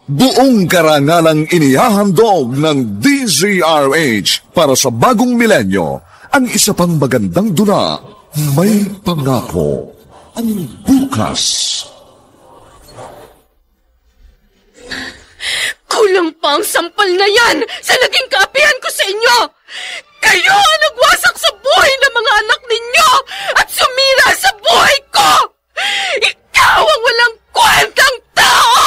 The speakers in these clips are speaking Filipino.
Buong karangalang inihahandog ng DZRH para sa bagong milenyo, ang isa pang magandang dula, May Pangako, ang bukas. Kulang pa ang sampal na yan sa naging kaapihan ko sa inyo! Kayo ang nagwasak sa buhay ng mga anak ninyo at sumira sa buhay ko! Ikaw ang walang kwentang tao!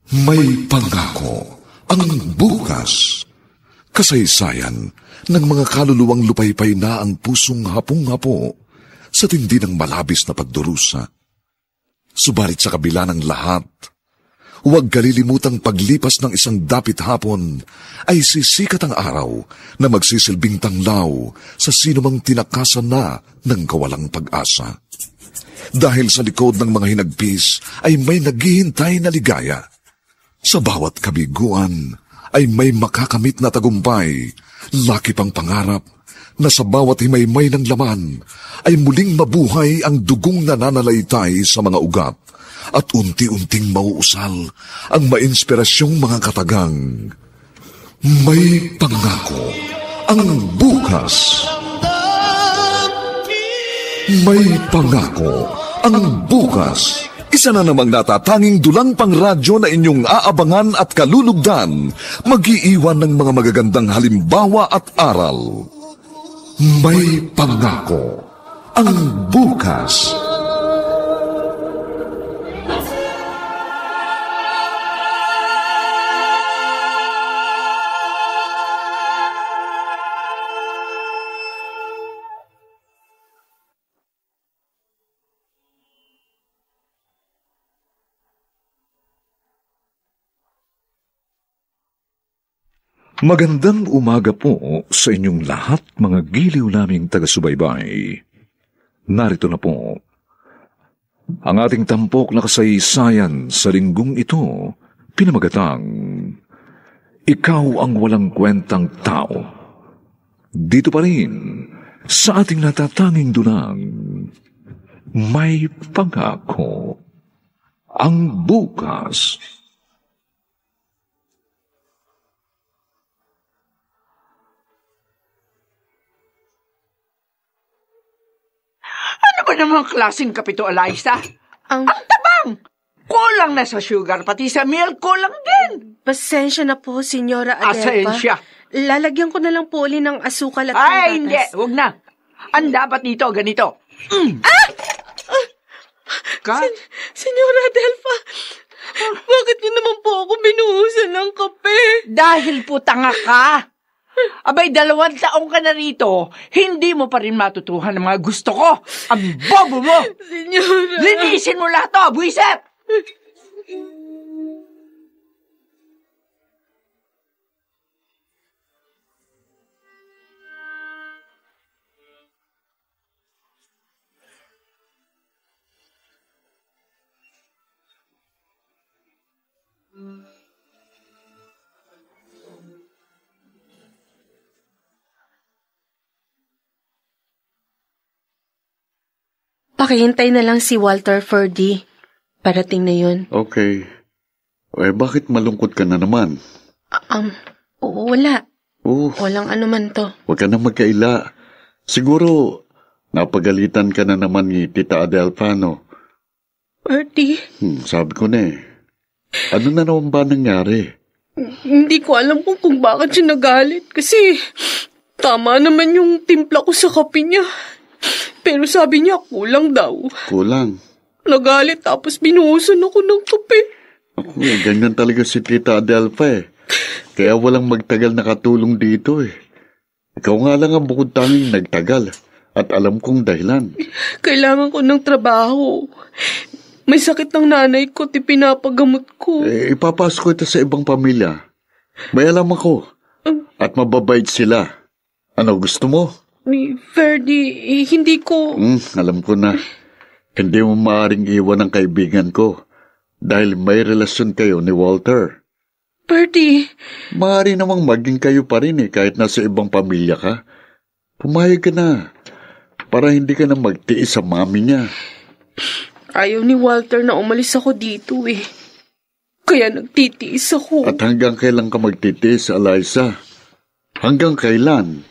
May Pangako, ang bukas. Kasaysayan ng mga kaluluwang lupaypay na ang pusong hapong-hapo sa tindi ng malabis na pagdurusa. Subalit sa kabila ng lahat, huwag kalilimutang paglipas ng isang dapit hapon ay sisikat ang araw na magsisilbing tanglaw sa sinumang tinakasan na ng kawalang pag-asa. Dahil sa likod ng mga hinagpis ay may naghihintay na ligaya. Sa bawat kabiguan ay may makakamit na tagumpay, laki pang pangarap na sa bawat himaymay ng laman ay muling mabuhay ang dugong nananalaytay sa mga ugat at unti-unting mauusal ang mainspirasyong mga katagang. May Pangako, ang bukas. May Pangako, ang bukas. Isa na namang natatanging dulang pangradyo na inyong aabangan at kalulugdan, mag-iiwan ng mga magagandang halimbawa at aral. May Pangako, ang bukas. Magandang umaga po sa inyong lahat, mga giliw naming taga-subaybay. Narito na po ang ating tampok na kasaysayan sa linggong ito, pinamagatang Ikaw ang Walang Kwentang Tao. Dito pa rin sa ating natatanging dunang May Pangako, ang bukas. Ano ba namang klaseng kapito, Eliza? Ang tabang! Kulang na sa sugar, pati sa milk, kulang din. Pasensya na po, Senyora Adelpa. Asensya. Lalagyan ko na lang po uli ng asukal at Ay, panggatas. hindi. Huwag na. Ang dapat dito, ganito. Senyora Adelpa, bakit niyo naman po ako binuhusan ng kape? Dahil po tanga ka. Abay, 2 taong ka na rito, hindi mo pa rin matutuhan ang mga gusto ko. Ang bobo mo! Senyora! Linisin mo lahat to, buwiset! Pakihintay na lang si Walter Ferdy. Parating na yun. Okay. Bakit malungkot ka na naman? Wala. Oh, Walang anuman to. huwag ka na magkaila. Siguro, napagalitan ka na naman ni Tita Adelpa, no? Ferdy, Sabi ko na eh. Ano na naman ba nangyari? hindi ko alam kung bakit siya nagalit. Kasi tama naman yung timpla ko sa kape niya. Pero sabi niya, kulang daw. Kulang. Nagalit tapos binuhusan ako ng kape. Ako ganyan talaga si Tita Adelpa eh. Kaya walang magtagal nakatulong dito eh. Ikaw nga lang ang bukod tanging nagtagal. At alam kong dahilan. Kailangan ko ng trabaho. May sakit ng nanay ko, pinapagamot ko. Ipapasok ko ito sa ibang pamilya. May alam ako. At mababait sila. Ano gusto mo? Ferdy, hindi ko... Alam ko na. Hindi mo maaaring iwan ang kaibigan ko. Dahil may relasyon kayo ni Walter. Ferdy... Maaari namang maging kayo pa rin kahit nasa ibang pamilya ka. Pumayag ka na. Para hindi ka na magtiis sa mami niya. Ayaw ni Walter na umalis ako dito eh. Kaya nagtitiis ako. At hanggang kailan ka magtitiis, Eliza? Hanggang kailan?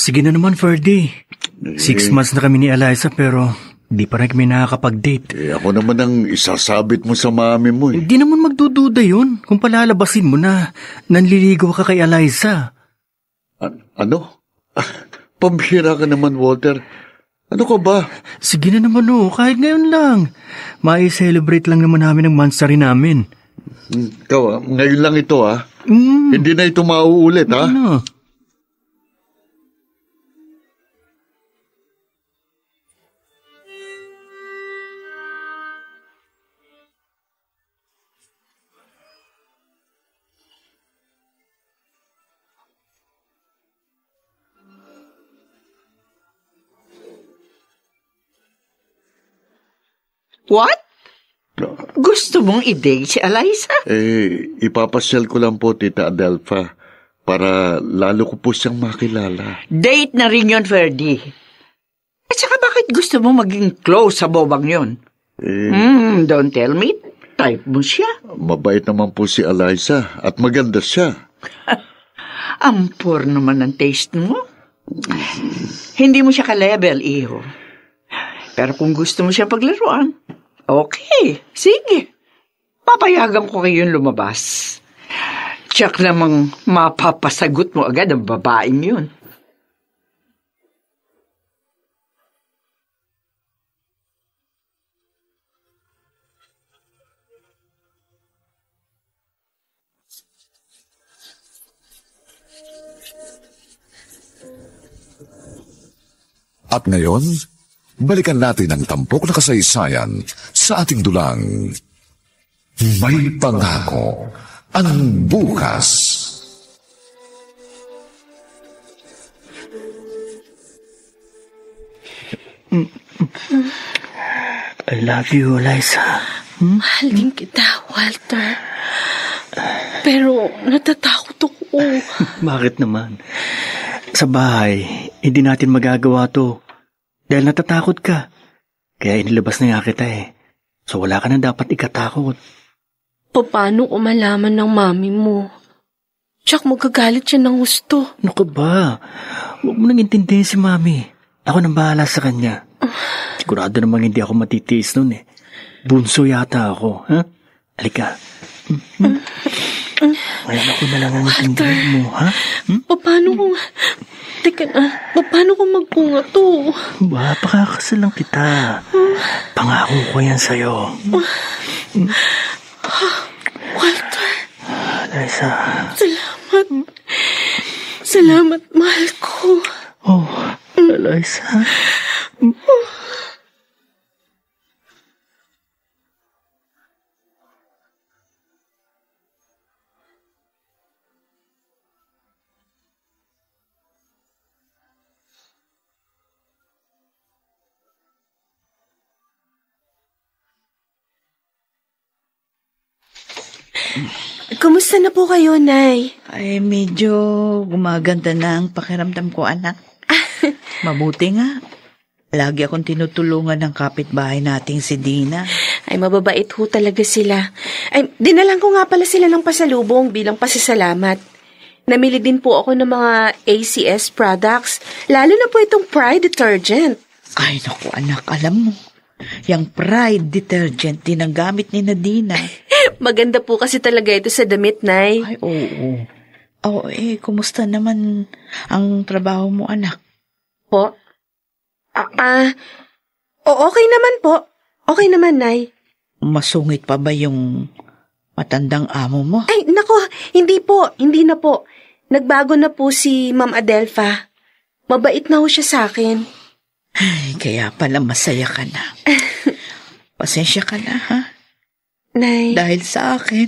Sige na naman, Ferdy. 6 months na kami ni Eliza pero di pa rin kami nakakapag-date. Ako naman ang isasabit mo sa mami mo eh. Hindi naman magdududa yun kung palalabasin mo na nanliligaw ka kay Eliza. Ano? Pambihira ka naman, Walter. Ano ka ba? Sige na naman kahit ngayon lang. Mai-celebrate lang naman namin ang monthsary namin. Ikaw, ngayon lang ito Hindi na ito mauulit Ano? What? Gusto mong i-date si Eliza? Ipapasyal ko lang po, Tita Adelpha, para lalo ko po siyang makilala. Date na rin yun, Ferdy. At saka bakit gusto mo maging close sa bobang yun? Don't tell me. Type mo siya. Mabait naman po si Eliza at maganda siya. Ampor naman ang taste mo. Hindi mo siya ka-level, iho. Pero kung gusto mo siya paglaruan, okay, sige. Papayagan ko kayong lumabas. Tsak namang mapapasagot mo agad ang babaeng yun. At ngayon, balikan natin ang tampok na kasaysayan sa ating dulang May Pangako ang Bukas. I love you, Eliza. Mahal din kita, Walter. Pero natatakot ako. Bakit naman? Sa bahay, hindi natin magagawa to. Dahil natatakot ka. Kaya inilabas na nga kita So wala ka na dapat ikatakot. Paano ko malaman ng mami mo? Tsak magagalit siya ng gusto. Ano ka ba? Huwag mo nang intindihin si mami. Ako nang bahala sa kanya. Sigurado namang hindi ako matitiis nun Bunso yata ako, ha? Halika. Ngayon ako na lang ang intindihin mo, ha? Paano kung... Teka na, paano kung magpunga to? Pakakasal lang kita. Pangako ko yan sa'yo. Walter. Eliza. Salamat. Salamat, mahal ko. Eliza. Kumusta na po kayo, Nay? Ay, medyo gumaganda na ang pakiramdam ko, anak. Mabuti nga. Lagi akong tinutulungan ng kapitbahay nating si Dina. Ay, mababait ho talaga sila. Ay, dinalan ko nga pala sila ng pasalubong bilang pasasalamat. Namili din po ako ng mga ACS products, lalo na po itong Pride detergent. Ay, naku, anak, alam mo. Yang Pride detergent din ang gamit ni Nadina. Maganda po kasi talaga ito sa damit, Nay. Ay, oo. Kumusta naman ang trabaho mo, anak? Po? Okay naman po. Okay naman, Nay. Masungit pa ba yung matandang amo mo? Ay, nako, hindi po. Hindi na po. Nagbago na po si Ma'am Adelpha. Mabait na ho siya sa akin. Ay, kaya pala masaya ka na. Pasensya ka na, ha? Nay. Dahil sa akin.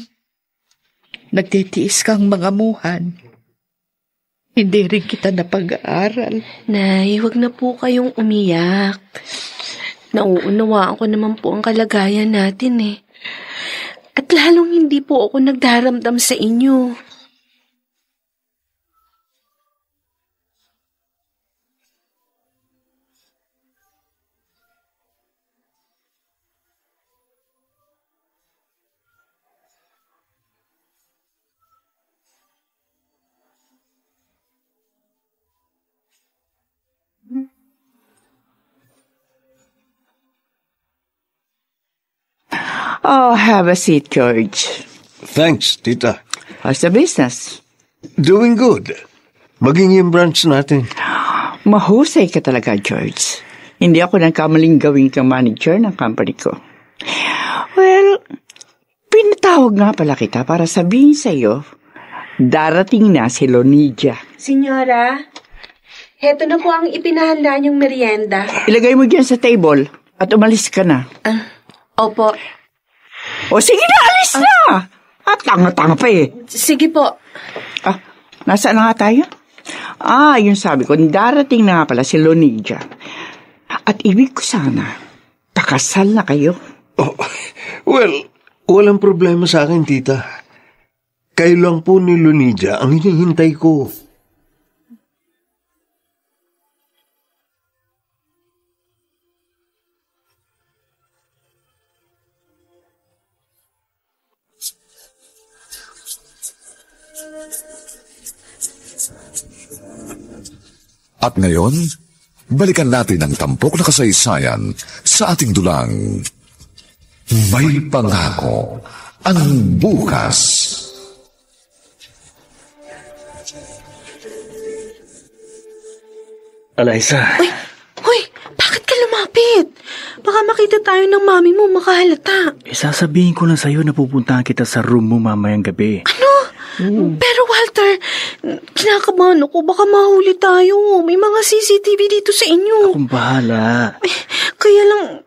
nagtitiis kang mangamuhan. Hindi rin kita napag-aaral. Nay, huwag na po kayong umiyak. Nauunawaan ko naman po ang kalagayan natin eh. At lalong hindi po ako nagdaramdam sa inyo. Oh, have a seat, George. Thanks, tita. How's the business? Doing good. Maging yung branch natin. Mahusay ka talaga, George. Hindi ako nagkamaling gawin kang manager ng company ko. Well, pinatawag nga pala kita para sabihin sa'yo, darating na si Lonidia. Senyora, heto na po ang ipinahanda niyong merienda. Ilagay mo dyan sa table at umalis ka na. Opo. O sige na, alis na! At tanga-tanga pa eh. Sige po. Nasaan na nga tayo? Yung sabi ko, darating na nga pala si Lonidia. At ibig ko sana, pakasal na kayo. Oh, well, walang problema sa akin, tita. Kayo lang po ni Lonidia ang hinihintay ko. At ngayon, balikan natin ang tampok na kasaysayan sa ating dulang May Pangako ang Bukas. Eliza. Hoy, bakit ka lumapit? Baka makita tayo ng mami mo, makahalata. Sasabihin ko lang sa'yo na pupuntahan kita sa room mo mamayang gabi. Ano? Pero Walter, kinakabahan ako. Baka mahuli tayo. May mga CCTV dito sa inyo. Akong bahala. Kaya lang,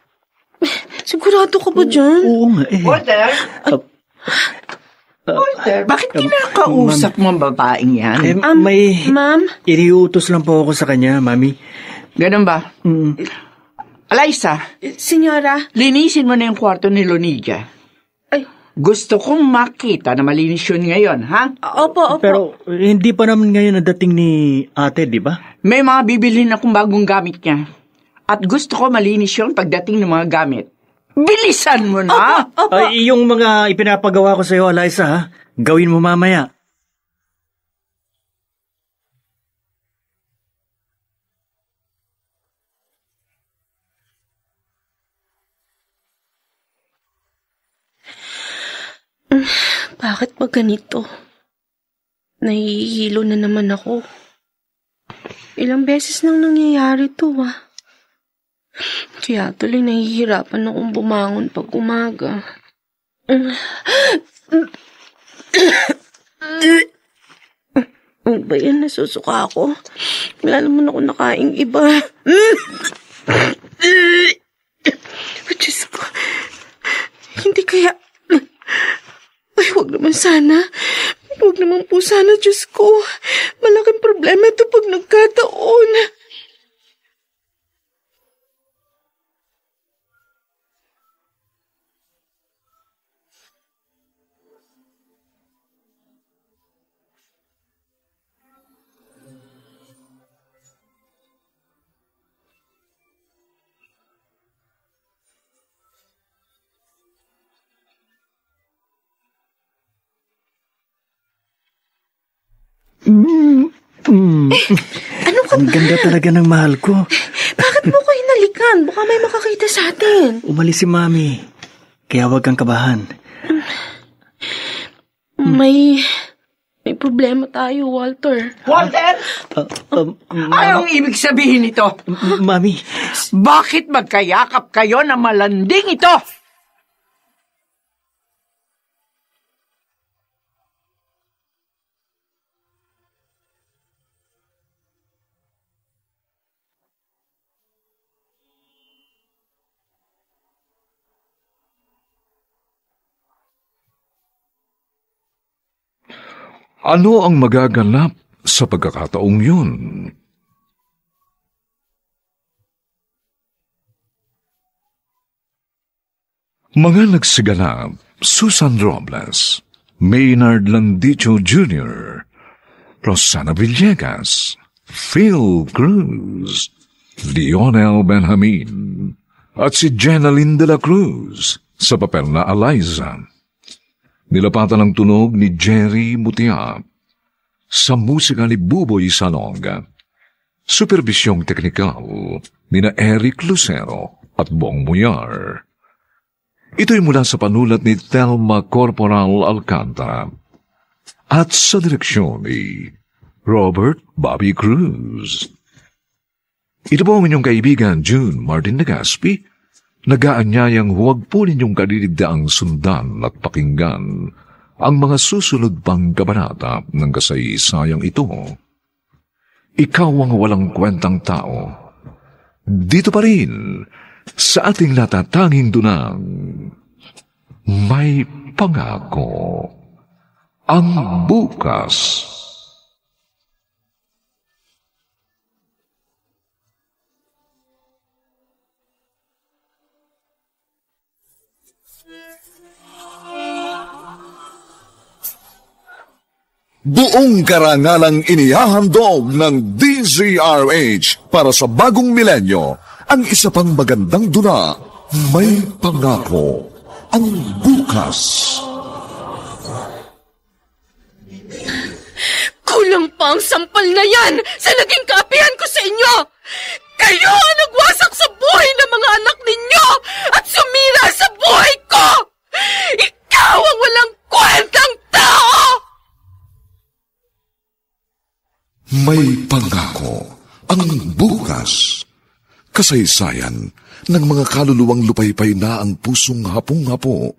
sigurado ka ba dyan? Oo nga eh. Walter? Walter, bakit kinakausap mo ang babaeng yan? Ma'am? Iniutos lang po ako sa kanya, mami. Ganun ba? Eliza, Senyora? linisin mo na yung kwarto ni Lonidia. Ay. Gusto kong makita na malinis yun ngayon, ha? Opo. Pero hindi pa naman ngayon ang dating ni ate, di ba? May mga bibilhin akong bagong gamit niya. At gusto ko malinis yun pagdating ng mga gamit. Bilisan mo na! Opo. Ay, yung mga ipinapagawa ko sa'yo, Eliza, ha? Gawin mo mamaya. Bakit ba ganito? Nahihilo na naman ako. Ilang beses nang nangyayari to, Kaya tuloy nahihirapan akong bumangon pag umaga. Ano ba yan? Nasusuka ako. Wala naman ako nakaing iba. Diyos ko. Hindi kaya... Ay, huwag naman sana. Huwag naman po sana, Diyos ko. Malaking problema ito pag nagkataon. Ano ka Ang ganda talaga ng mahal ko. Bakit mo ko hinalikan? Baka may makakita sa atin. Umalis si Mami. Kaya huwag kang kabahan. May problema tayo, Walter. Walter! Anong ibig sabihin nito? Mami. Bakit magkayakap kayo na malanding ito? Ano ang magaganap sa pagkakataong yun? Mga nagsiganap: Susan Robles, Maynard Landicho Jr., Rosana Villegas, Phil Cruz, Lionel Benjamin, at si Jenaline de la Cruz sa papel na Eliza. Nilapatan ang tunog ni Jerry Mutiap, sa musika ni Buboy Salonga, superbisyong teknikal ni na Eric Lucero at Bong Muyar. Ito'y mula sa panulat ni Thelma Corporal Alcantara at sa direksyon ni Robert Bobby Cruz. Ito po ang inyong kaibigan June Martin Legaspi, nag-aanyayang huwag po ninyong kaliligdaang sundan at pakinggan ang mga susunod pang kabanata ng kasaysayang ito. Ikaw ang walang kwentang tao. Dito pa rin sa ating natatanging dunang may pangako ang bukas. Buong karangalang inihahandog ng DZRH para sa bagong milenyo ang isa pang magandang dula, may pangako ang bukas. Kulang pa ang sampal na yan sa naging kaapihan ko sa inyo! Kayo ang nagwasak sa buhay ng mga anak ninyo at sumira sa buhay ko! Ikaw ang walang kwentang tao! May pangako ang bukas. Kasaysayan ng mga kaluluwang lupaypay na ang pusong hapong-hapo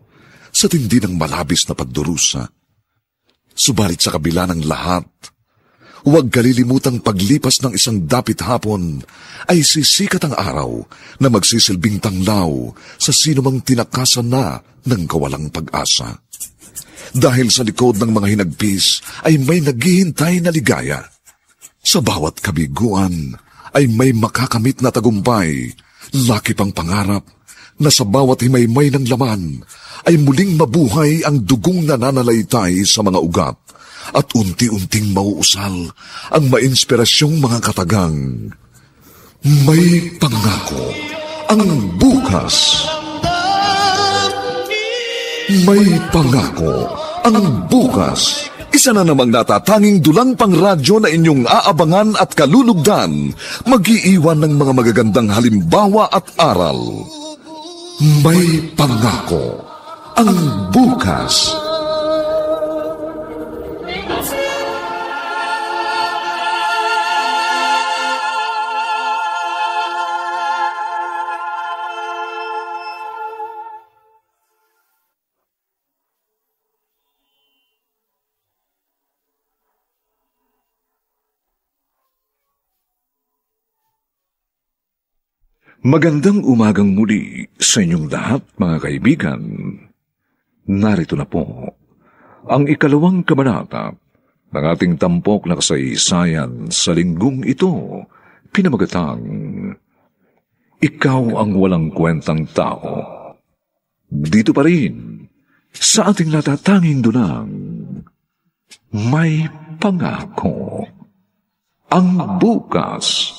sa tindi ng malabis na pagdurusa. Subalit sa kabila ng lahat, huwag kalilimutang paglipas ng isang dapit hapon ay sisikat ang araw na magsisilbing tanglaw sa sinumang tinakasan na ng kawalang pag-asa. Dahil sa likod ng mga hinagpis ay may naghihintay na ligaya. Sa bawat kabiguan ay may makakamit na tagumpay, laki pang pangarap na sa bawat himaymay ng laman ay muling mabuhay ang dugong nananalaytay sa mga ugat at unti-unting mauusal ang mainspirasyong mga katagang. May pangako ang bukas. May pangako ang bukas. Isa na namang natatanging dulang pang radyo na inyong aabangan at kalulugdan, mag-iiwan ng mga magagandang halimbawa at aral. May pangako ang bukas. Magandang umagang muli sa inyong lahat, mga kaibigan. Narito na po ang ikalawang kabanata ng ating tampok na kasaysayan sa linggong ito, pinamagatang Ikaw ang walang kwentang tao. Dito pa rin sa ating natatanging dunang may pangako ang bukas.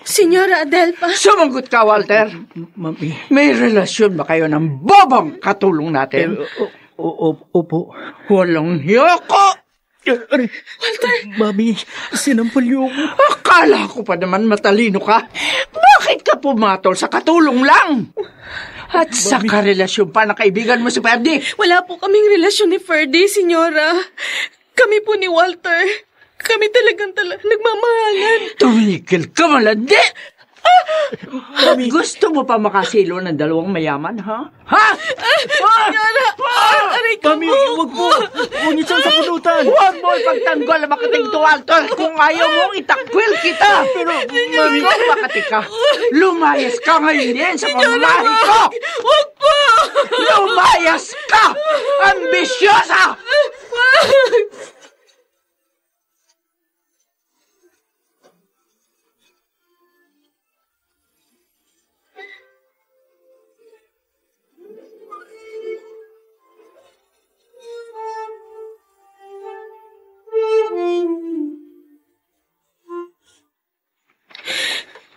Senyora Adelpa. Sumagot ka, Walter. Mami. May relasyon ba kayo ng bobong katulong natin? Opo. Walang hiyoko! Walter! Mami, sinampal niyo ako. Akala ko pa naman matalino ka. Bakit ka pumatol sa katulong lang? At sa karelasyon pa na kaibigan mo si Ferdy? Wala po kaming relasyon ni Ferdy, senyora. Kami po ni Walter. Kami talagang nagmamahalan. Tumigil ka, malandi! Mami. Gusto mo pa makasilo ng dalawang mayaman, ha? Ha? Senyora! Aray ka Mami, mo! huwag po! Huwag niyo siyang sapunutan! yan! Huwag mo ipagtanggol ang makating to, Walter! Kung ayaw mong itakwil kita! Pero, ikaw, Makati ka! Lumayas ka ngayon yan sa pamamahay ko! Huwag po! Lumayas ka! Ambisyosa!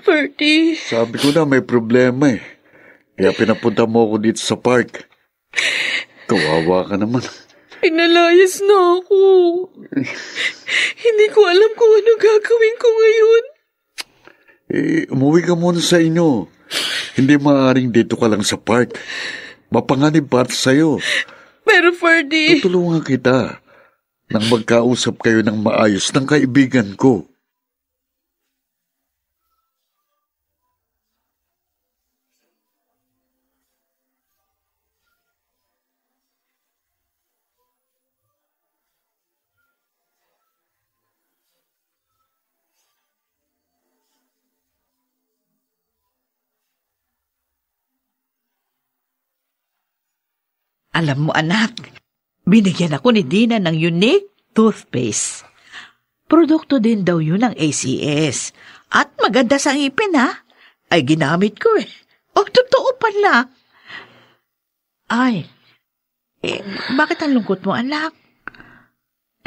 Ferdy. Sabi ko na may problema eh. Kaya pinapunta mo ako dito sa park. Kawawa ka naman. Pinalayas na ako. Hindi ko alam kung ano gagawin ko ngayon. Umuwi ka muna sa inyo. Hindi maaaring dito ka lang sa park. Mapanganib pa sa'yo. Pero Ferdy... Tutulungan kita nang magkausap kayo ng maayos ng kaibigan ko. Alam mo, anak, binigyan ako ni Dina ng unique toothpaste. Produkto din daw yun ng ACS. At maganda sa ngipin, ha? Ay, ginamit ko eh. Oh, totoo pala. Ay, bakit ang lungkot mo, anak?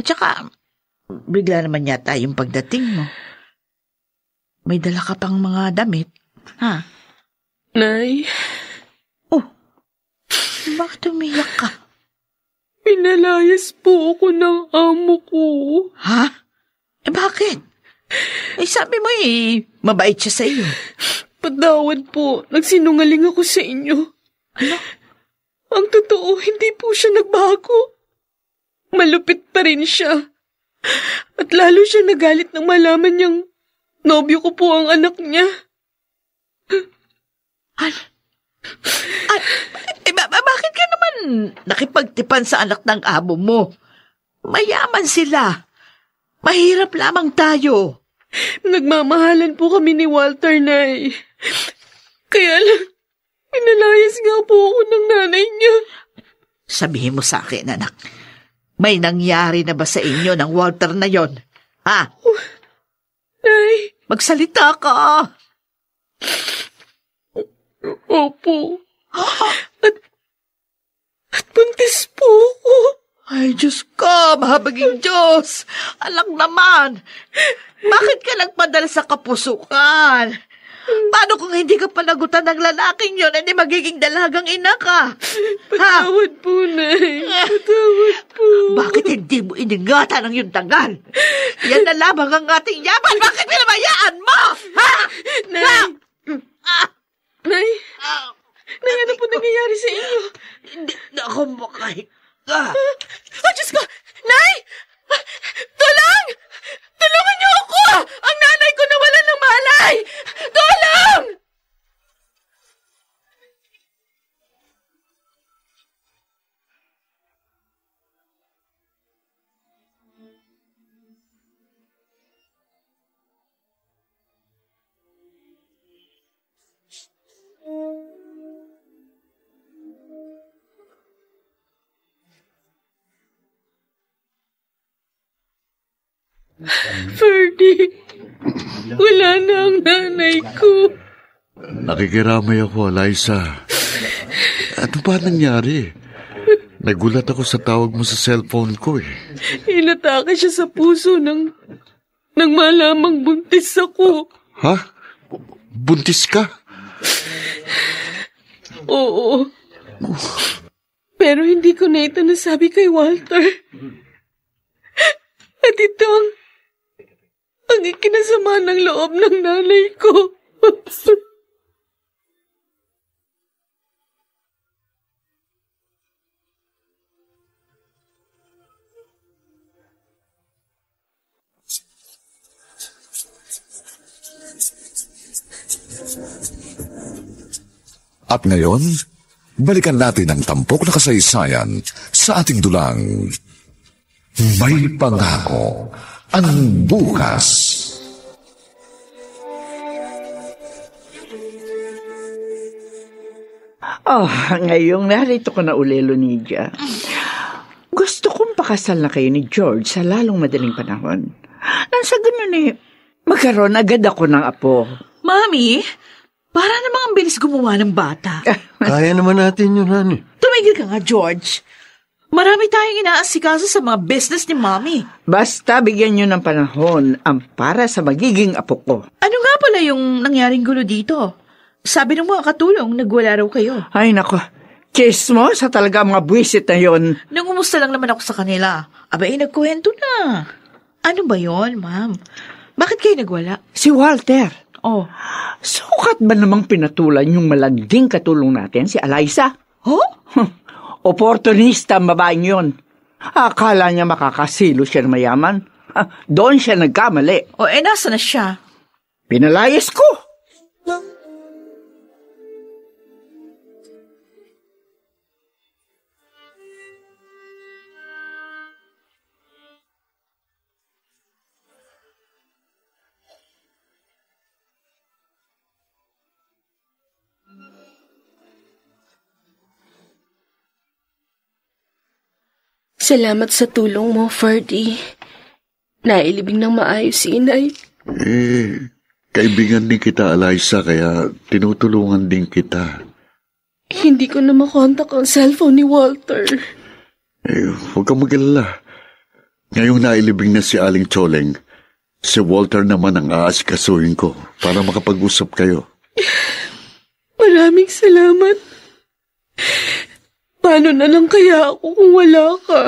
At saka, bigla naman yata yung pagdating mo. May dala ka pang mga damit, ha? Nay... Bakit umiyak ka? Pinalayas po ako ng amo ko. Ha? Bakit? Sabi mo mabait siya sa iyo. Patawad po, nagsinungaling ako sa inyo. Ano? Ang totoo, hindi po siya nagbago. Malupit pa rin siya. At lalo siya nagalit nang malaman niyang nobyo ko po ang anak niya. Bakit ka naman nakipagtipan sa anak ng amo mo? Mayaman sila. Mahirap lamang tayo. Nagmamahalan po kami ni Walter, Nay. Kaya lang, pinalayas nga po ako ng nanay niya. Sabihin mo sa akin, anak, may nangyari na ba sa inyo ng Walter na yon? Ha? Nay. Magsalita ka. Opo. At buntis po ako. Ay, Diyos ko, mahabaging Diyos. Alam naman, bakit ka nagpadala sa kapusukan? Paano kung hindi ka panagutan ng lalaking yun, hindi magiging dalagang ina ka? Patawad po, Nay. Patawad po. Bakit hindi mo iningatan ang iyong tagal? Yan na lamang ang ating yaman. Bakit pinabayaan mo? Ha? Nay. Nay. Nay, ano po nangyayari sa inyo? Hindi na ako makahinga. Oh, Diyos ko! Nay! Tulong! Tulungan niyo ako! Ang nanay ko nawalan ng malay! Tulong! Ferdy, wala na ang nanay ko. Nakikiramay ako, Eliza. Ano ba nangyari? Nagulat ako sa tawag mo sa cellphone ko eh. Inatake siya sa puso nang malamang buntis ako. Ha? Buntis ka? Oo. Pero hindi ko na ito nasabi kay Walter. At ito ang ikinasama ng loob ng nanay ko. At ngayon, balikan natin ang tampok na kasaysayan sa ating dulang May pangako ang bukas. Oh, ngayong narito ko na uli, Lunidia. Gusto kong pakasal na kayo ni George sa lalong madaling panahon. Nang sa ganun magkaroon agad ako ng apo. Mami, para namang ang bilis gumawa ng bata. Kaya naman natin yun, honey. Tumigil ka nga, George. Marami tayong inaasikaso sa mga business ni Mami. Basta bigyan nyo ng panahon ang para sa magiging apo ko. Ano nga pala yung nangyaring gulo dito? Sabi ng mga katulong, nagwala raw kayo. Ay, nako. Chismo sa talaga mga buwisit na yon. Nangumusta lang naman ako sa kanila. Abay, nagkuwento na. Ano ba yon, ma'am? Bakit kayo nagwala? Si Walter. Oh. Sukat ba namang pinatulan yung malagding katulong natin, si Eliza? Oh? Oportunista ang babaeng yun. Akala niya makakasilo siya ng mayaman. Doon siya nagkamali. O, nasa na siya? Pinalayas ko. Salamat sa tulong mo, Ferdy. Nailibing ng maayos si Inay. Kaibigan din kita, Eliza, kaya tinutulungan din kita. Hindi ko na makontak ang cellphone ni Walter. Huwag kang mag-alala. Ngayong nailibing na si Aling Choleng, si Walter naman ang aasikasuhin ko para makapag-usap kayo. Maraming salamat. Paano na lang kaya ako kung wala ka?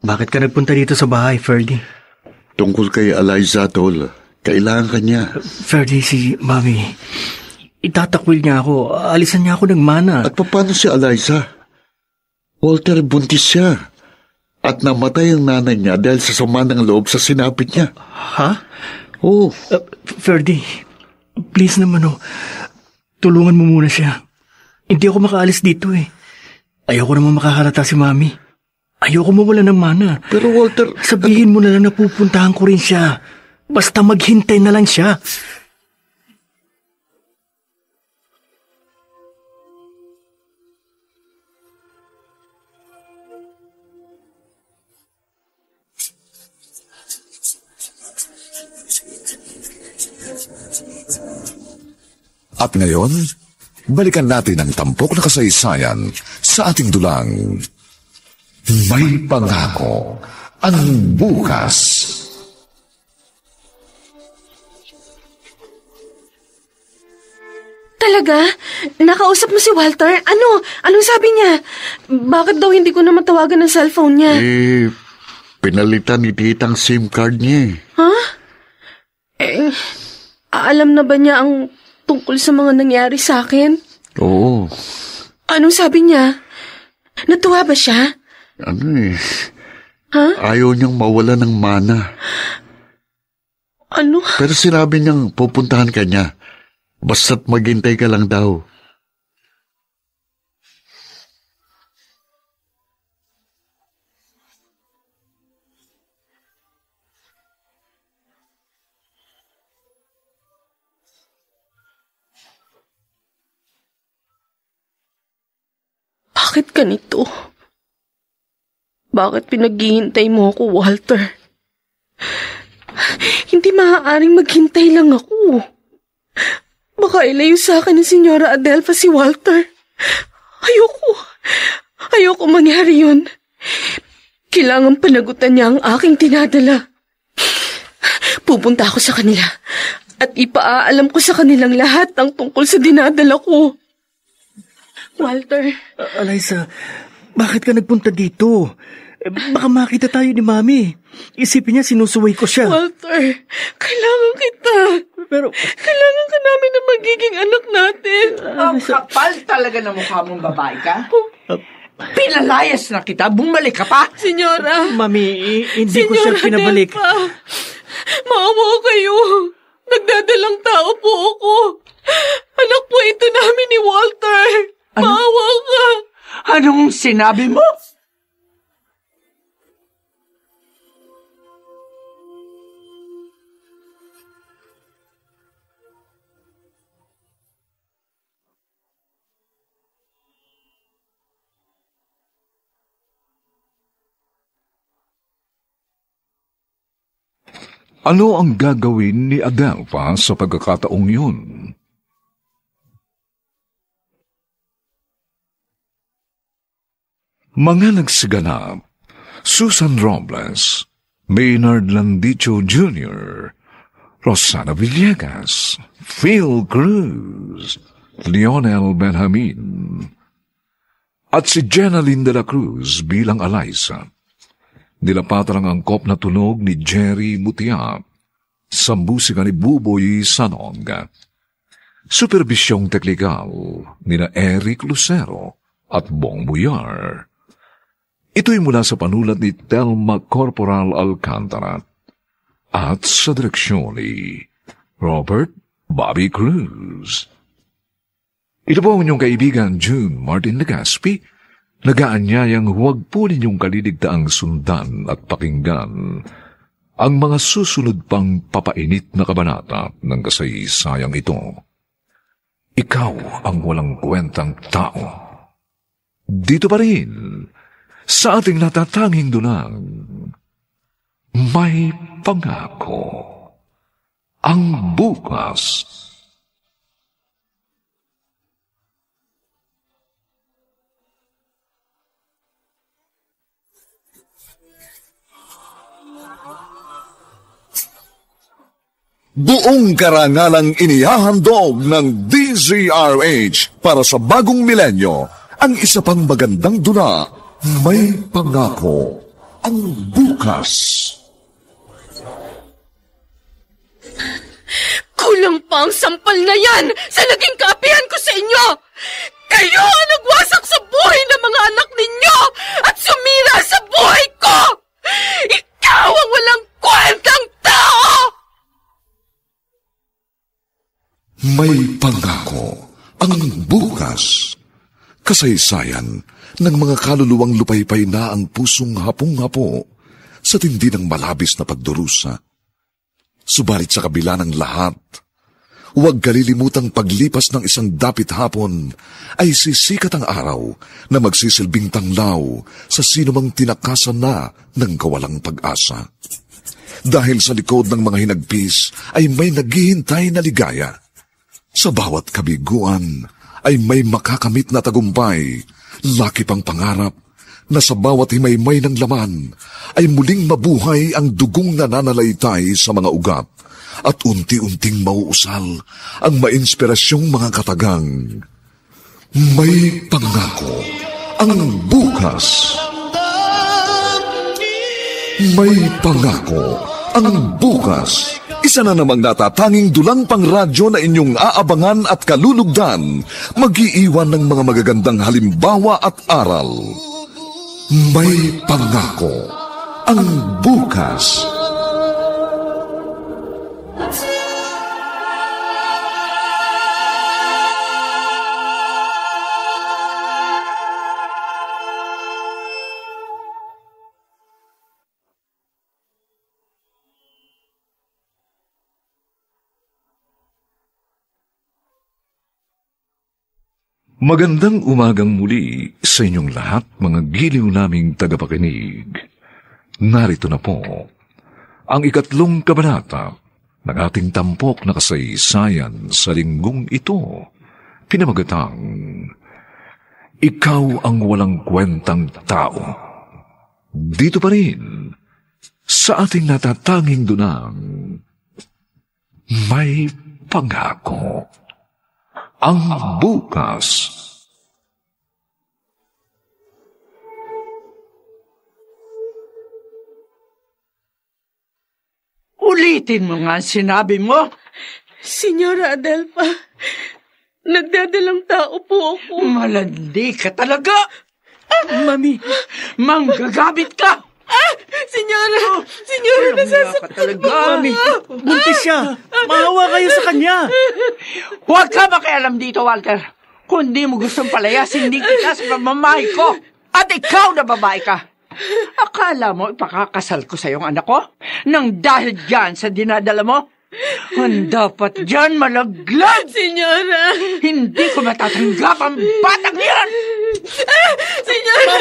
Bakit ka nagpunta dito sa bahay, Ferdy? Tungkol kay Eliza, Tol. Kailangan ka niya. Ferdy, si Mami. Itatakwil niya ako. Alisan niya ako ng mana. At paano si Eliza? Walter, buntis siya. At namatay ang nanay niya dahil sa sama ng loob sa sinapit niya. Ha? Oo. Ferdy, please naman tulungan mo muna siya. Hindi ako makaalis dito Ayoko naman makahalata si Mami. Ayoko mawala ng mana. Pero Walter... Sabihin mo na lang na pupuntahan ko rin siya. Basta maghintay na lang siya. At ngayon, balikan natin ang tampok na kasaysayan sa ating dulang. May pangako ang bukas. Talaga? Nakausap mo si Walter? Anong sabi niya? Bakit daw hindi ko na matawagan ng cellphone niya? Pinalitan ni titang SIM card niya. Ha? Alam na ba niya ang tungkol sa mga nangyari sa akin? Oo. Anong sabi niya? Natuwa ba siya? Ha? Ayaw niyang mawala ng mana. Ano? Pero sinabi niyang pupuntahan ka niya. Basta't maghintay ka lang daw. Bakit ganito? Bakit pinaghihintay mo ako, Walter? Hindi maaaring maghintay lang ako. Baka ilayo sa akin ni Senyora Adelfa si Walter. Ayoko mangyari yun. Kailangan panagutan niya ang aking tinadala. Pupunta ako sa kanila at ipaaalam ko sa kanilang lahat ang tungkol sa dinadala ko. Walter. Eliza, bakit ka nagpunta dito? Baka makita tayo ni Mami. Isipin niya sinusuway ko siya. Walter, kailangan kita. Pero... Kailangan ka namin na magiging anak natin. Ang kapal talaga ng mukha mong babae ka. Pinalayas na kita, bumalik ka pa. Senyora. Mami, hindi ko siya pinabalik. Delpa, maawa kayo. Nagdadalang tao po ako. Anak po ito namin ni Walter. Maawa ka. Anong sinabi mo? Ano ang gagawin ni Adelpha sa pagkakataong yun? Mga nagsiganap, Susan Robles, Maynard Landicho Jr., Rosana Villegas, Phil Cruz, Lionel Benjamin, at si Jenaline de la Cruz bilang Eliza. Nilapatan ang angkop na tunog ni Jerry Mutia sa musika ni Buboy Sanong. Superbisyong teknikal ni na Eric Lucero at Bong Buyar. Ito'y mula sa panulat ni Telma Corporal Alcantara at sa direksyon ni Robert Bobby Cruz. Ito po ang inyong kaibigan June Martin Legaspi, nagaanyayang huwag po ninyong kaliligtaang sundan at pakinggan ang mga susunod pang papainit na kabanata ng kasaysayang ito. Ikaw ang walang kwentang tao. Dito pa rin, sa ating natatanging dunang, may pangako ang bukas. Buong karangalang inihahandog ng DZRH para sa bagong milenyo, ang isa pang magandang dula, may pangako ang bukas. Kulang pa ang sampal na yan sa naging kaapihan ko sa inyo. Kayo ang nagwasak sa buhay ng mga anak ninyo at sumira sa buhay ko. Ikaw ang walang kwentang tao. May pangako ang bukas. Kasaysayan ng mga kaluluwang lupaypay na ang pusong hapong-hapo sa tindi ng malabis na pagdurusa. Subalit sa kabila ng lahat, huwag kalilimutang paglipas ng isang dapit hapon ay sisikat ang araw na magsisilbing tanglaw sa sinumang tinakasan na ng kawalang pag-asa. Dahil sa likod ng mga hinagpis ay may naghihintay na ligaya. Sa bawat kabiguan ay may makakamit na tagumpay, laki pang pangarap na sa bawat himaymay ng laman ay muling mabuhay ang dugong nananalaytay sa mga ugat at unti-unting mauusal ang mainspirasyong mga katagang. May pangako ang bukas. May pangako ang bukas. Isa na namang natatanging dulang pang radyo na inyong aabangan at kalulugdan, mag-iiwan ng mga magagandang halimbawa at aral. May pangako ang bukas. Magandang umagang muli sa inyong lahat, mga giliw naming tagapakinig. Narito na po ang ikatlong kabanata ng ating tampok na kasaysayan sa linggong ito, pinamagatang Ikaw ang walang kwentang tao. Dito pa rin sa ating natatanging dunang, may pangako ang bukas. Ulitin mo nga ang sinabi mo. Senyora Adelfa, nagdadalang tao po ako. Malandi ka talaga! Mami! Manggagabit ka! Senyora, nasasaktan talaga. Mami! Buntis siya! Maawa kayo sa kanya! Huwag ka makialam dito, Walter. Kung di mo gustong palayasin din kita sa pamamahay ko. At ikaw na babae ka. Akala mo ipakakasal ko sa iyong anak ko? Nang dahil dyan sa dinadala mo? Ang dapat dyan malaglag! Senyora! Hindi ko matatanggap ang batang yan! Senyora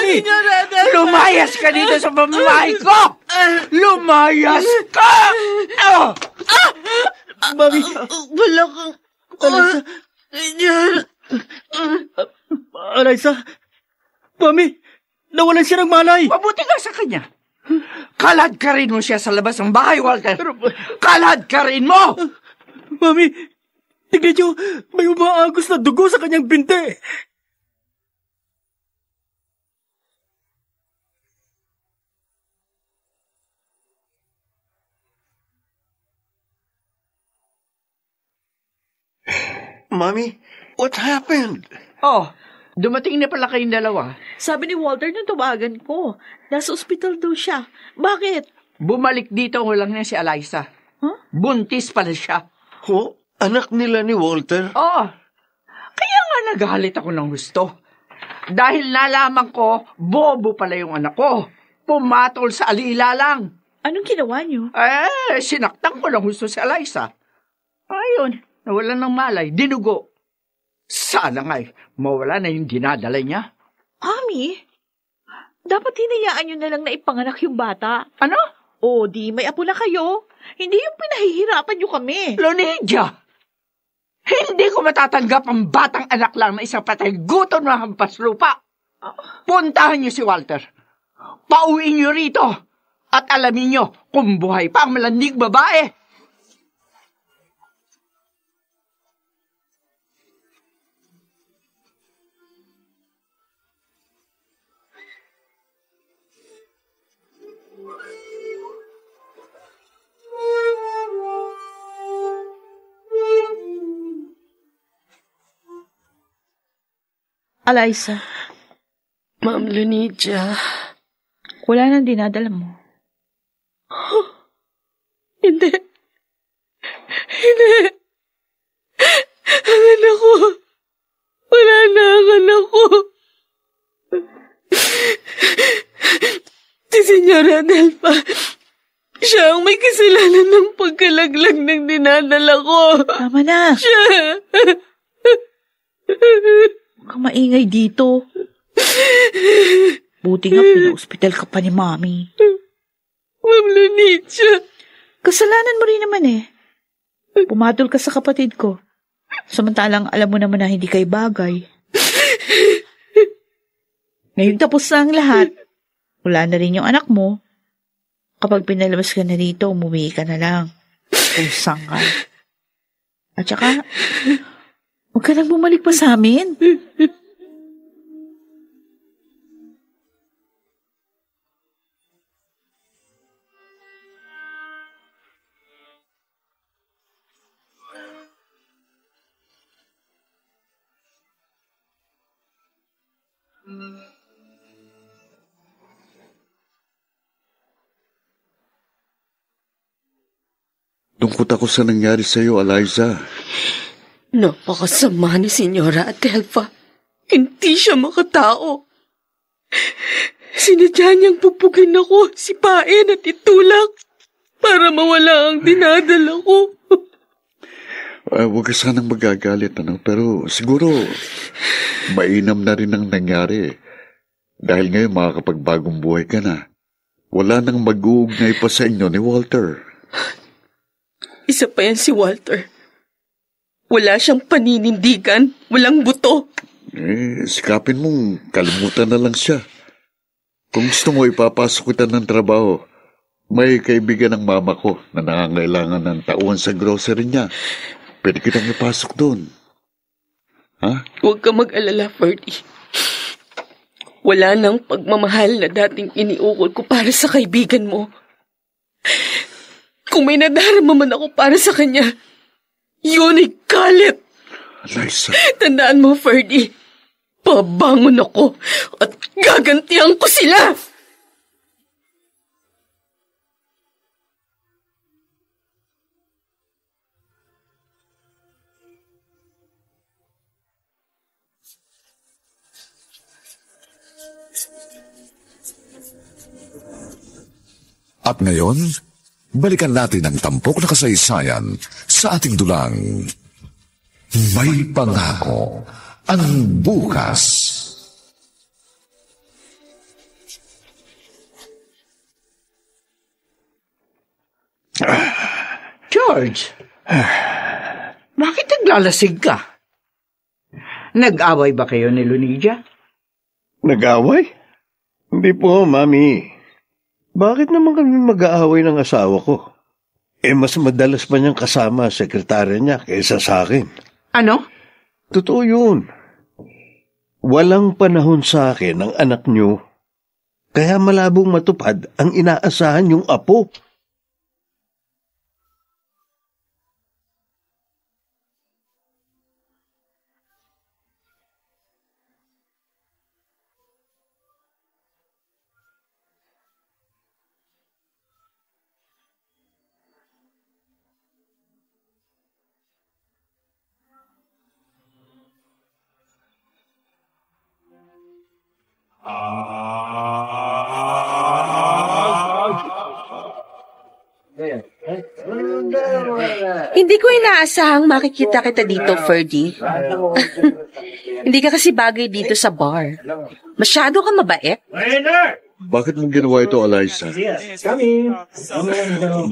Adelfa! Lumayas ka dito sa pamamahay ko! Lumayas ka! Mami! Wala kang... Alaysa! Senyora! Alaysa! Mami! Nawalan siya ng malay! Mabuti ka sa kanya. Kalad ka rin mo siya sa labas ng bahay, Walter. Kalad ka rin mo! Mami! Tignan niyo! May umaagos na dugo sa kanyang binti! Mommy, what happened? Oh, dumating na pala kayong dalawa. Sabi ni Walter nung tawagan ko, nasa ospital daw siya. Bakit? Bumalik dito lang niya si Alaysa. Huh? Buntis pala siya. Oh, anak nila ni Walter? Oo. Kaya nga nagalit ako ng gusto. Dahil nalaman ko, bobo pala yung anak ko. Pumatol sa alila lang. Anong ginawa niyo? Sinaktan ko ng gusto si Alaysa. Ayun, nawalan ng malay, dinugo. Sana nga'y mawala na yung dinadala niya. Mami, dapat hinayaan niyo na lang na ipanganak yung bata. Ano? O, di may apo na kayo. Hindi yung pinahihirapan niyo kami. Lonidia! Hindi ko matatanggap ang batang anak lang na isang patay gutom na hampas lupa. Puntahan niyo si Walter. Pauwiin niyo rito. At alamin niyo kung buhay pa ang malandig babae. Alaysa, Ma'am Lonidia. wala nang dinadala mo. Hindi. Ang anak ko. Wala na ang anak ko. Si Senyora Adelfa, siya ang may kasalanan ng pagkalaglag ng dinadala ko. Tama na. Siya. Huwag kang maingay dito. Buti nga pina-hospital ka pa ni Mami. Ma'am Lonidia. Kasalanan mo rin naman eh. Pumatol ka sa kapatid ko. Samantalang alam mo naman na hindi kayo bagay. Ngayon tapos na ang lahat. Wala na rin yung anak mo. Kapag pinalabas ka na rito, umuwi ka na lang. Usang ka. At saka, huwag ka nang bumalik pa sa amin. Lungkot ako sa nangyari sa'yo, Alaysa. Napakasama ni Senyora Adelfa. Hindi siya makatao. Sinadya niyang pupugin ako, sipain at itulak para mawala ang dinadala ko. Huwag ka sanang magagalit, pero siguro mainam na rin ang nangyari. Dahil ngayon makakapagbagong buhay ka na. Wala nang mag-uugnay pa sa inyo ni Walter. Isa pa yan si Walter. Wala siyang paninindigan, walang buto. Sikapin mong kalimutan na lang siya. Kung gusto mo ipapasok kita ng trabaho, may kaibigan ng mama ko na nangangailangan ng tauhan sa grocery niya. Pwede kitang ipasok doon. Ha? Huwag ka mag-alala, Ferdy. Wala nang pagmamahal na dating iniukol ko para sa kaibigan mo. Kung may nadarama man ako para sa kanya, Yun ay galit. Eliza, Tandaan mo, Ferdy. Pabangon ako at gagantihan ko sila. at ngayon, balikan natin ang tampok na kasaysayan sa ating dulang May Pangako ang Bukas. George, bakit naglalasig ka? Nag-away ba kayo ni Lunidia? Nag-away? Hindi po, Mami. Bakit naman kami mag-aaway ng asawa ko? Mas madalas pa niyang kasama ang sekretarya niya kaysa sa akin. Ano? Totoo yun. Walang panahon sa akin ang anak niyo, kaya malabong matupad ang inaasahan yung apo. Hindi ko inaasahang makikita kita dito, Ferdy. Hindi ka kasi bagay dito sa bar. Masyado ka mabait. Bakit mo ginawa ito, Eliza?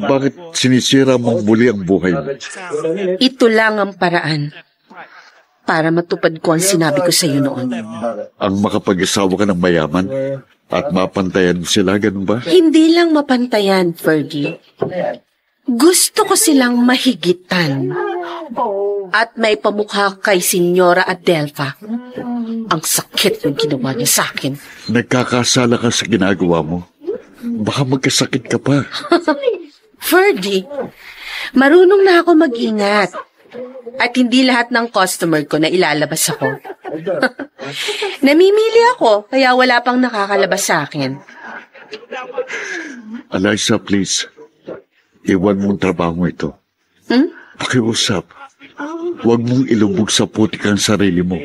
Bakit sinisira mong muli ang buhay mo? Ito lang ang paraan para matupad ko ang sinabi ko sa iyo noon. Ang makapag-asawa ka ng mayaman at mapantayan mo sila, ganun ba? Hindi lang mapantayan, Ferdy. Gusto ko silang mahigitan at may pamukha kay Senyora Adelpha. Ang sakit ng ginawa niya sa akin. Nagkakasala ka sa ginagawa mo. Baka magkasakit ka pa. Ferdy, marunong na ako mag-ingat. At hindi lahat ng customer ko na ilalabas ako. Namimili ako, kaya wala pang nakakalabas sa akin. Eliza, please. Iwan mong trabaho ito. Pakiusap. Huwag mong ilubog sa putik ang sarili mo.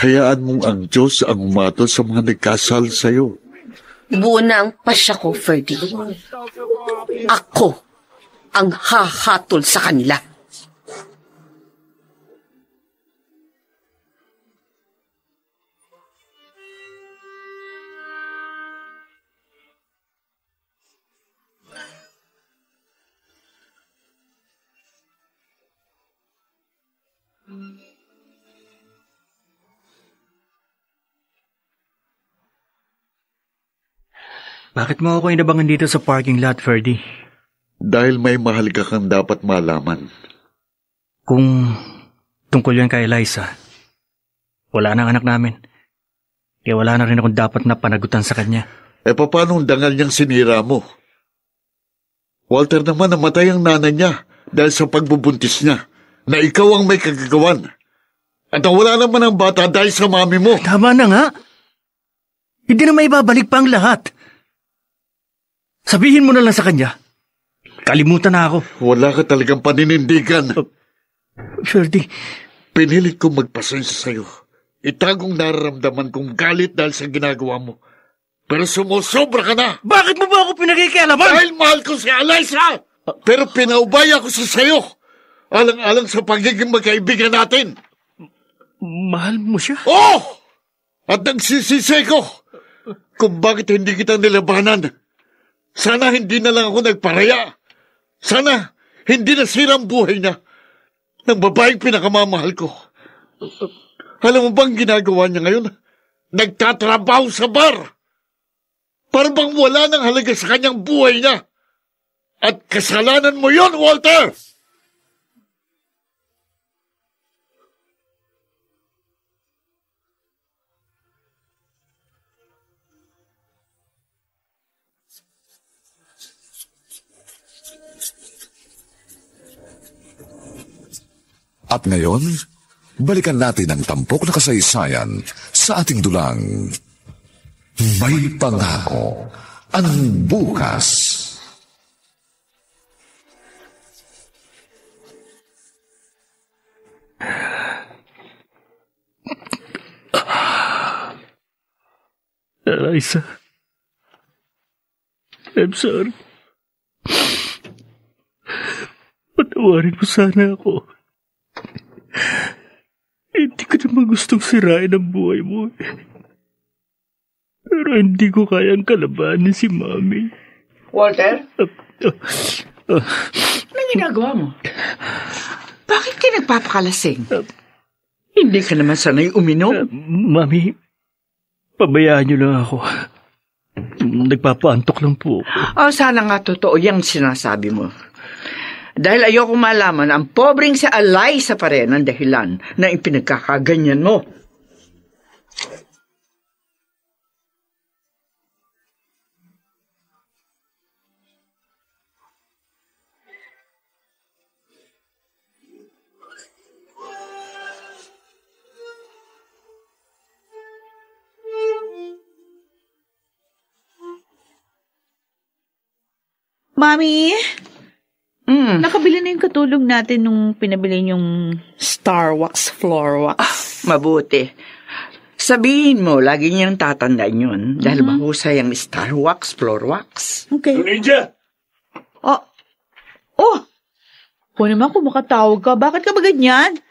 Hayaan mong ang Diyos ang umatol sa mga nagkasal sa'yo. Buo na ang pasya ko, Ferdy. Ako ang hahatol sa kanila. Bakit mo ako inabangan dito sa parking lot, Ferdy? Dahil may mahalaga kang dapat malaman. Kung tungkol yan kay Eliza, wala na ang anak namin. Kaya wala na rin akong dapat na panagutan sa kanya. Paano ang dangal niyang sinira mo? Walter naman namatay ang nanay niya dahil sa pagbubuntis niya na ikaw ang may kagagawan. At wala naman ang bata dahil sa mami mo. Tama na nga. Hindi na maibabalik pa ang lahat. Sabihin mo na lang sa kanya. Kalimutan na ako. Wala ka talagang paninindigan. Ferdy. Pinilit kong magpasensya sa'yo. Itagong nararamdaman kong galit dahil sa ginagawa mo. Pero sumusobra ka na. Bakit mo ba ako pinakikialaman? Dahil mahal ko si Eliza. Pero pinaubaya ko sa sa'yo. Alang-alang sa pagiging magkaibigan natin. Mahal mo siya? Oh! At nagsisisi ko kung bakit hindi kita nilabanan. Sana hindi na lang ako nagparaya. Sana hindi nasira ang buhay niya ng babaeng pinakamamahal ko. Alam mo bang ginagawa niya ngayon? Nagtatrabaho sa bar. Para bang wala nang halaga sa kanyang buhay niya. At kasalanan mo yon, Walter! At ngayon, balikan natin ang tampok na kasaysayan sa ating dulang May Pangako ang Bukas. Eliza, I'm sorry. Patawarin mo sana ako. Hindi ko naman gustong sirain ang buhay mo. Pero hindi ko kayang kalabanin si Mami. Walter? Anong ginagawa mo? Bakit ka nagpapakalasing? Hindi ka naman sanay uminom? Mami, pabayaan niyo lang ako. Nagpapaantok lang po. Sana nga totoo yung sinasabi mo. Dahil ayoko malaman ang pobreng si Eliza pa rin ang dahilan na ipinagkakaganyan mo. Mami, nakabili na yung katulong natin nung pinabili yung Star Wax Floor Wax. Mabuti. Sabihin mo, lagi niyang tatandaan yun dahil mahusay ang Star Wax Floor Wax. Okay. Ninja! Kung naman kung makatawag ka, bakit ka ba ganyan?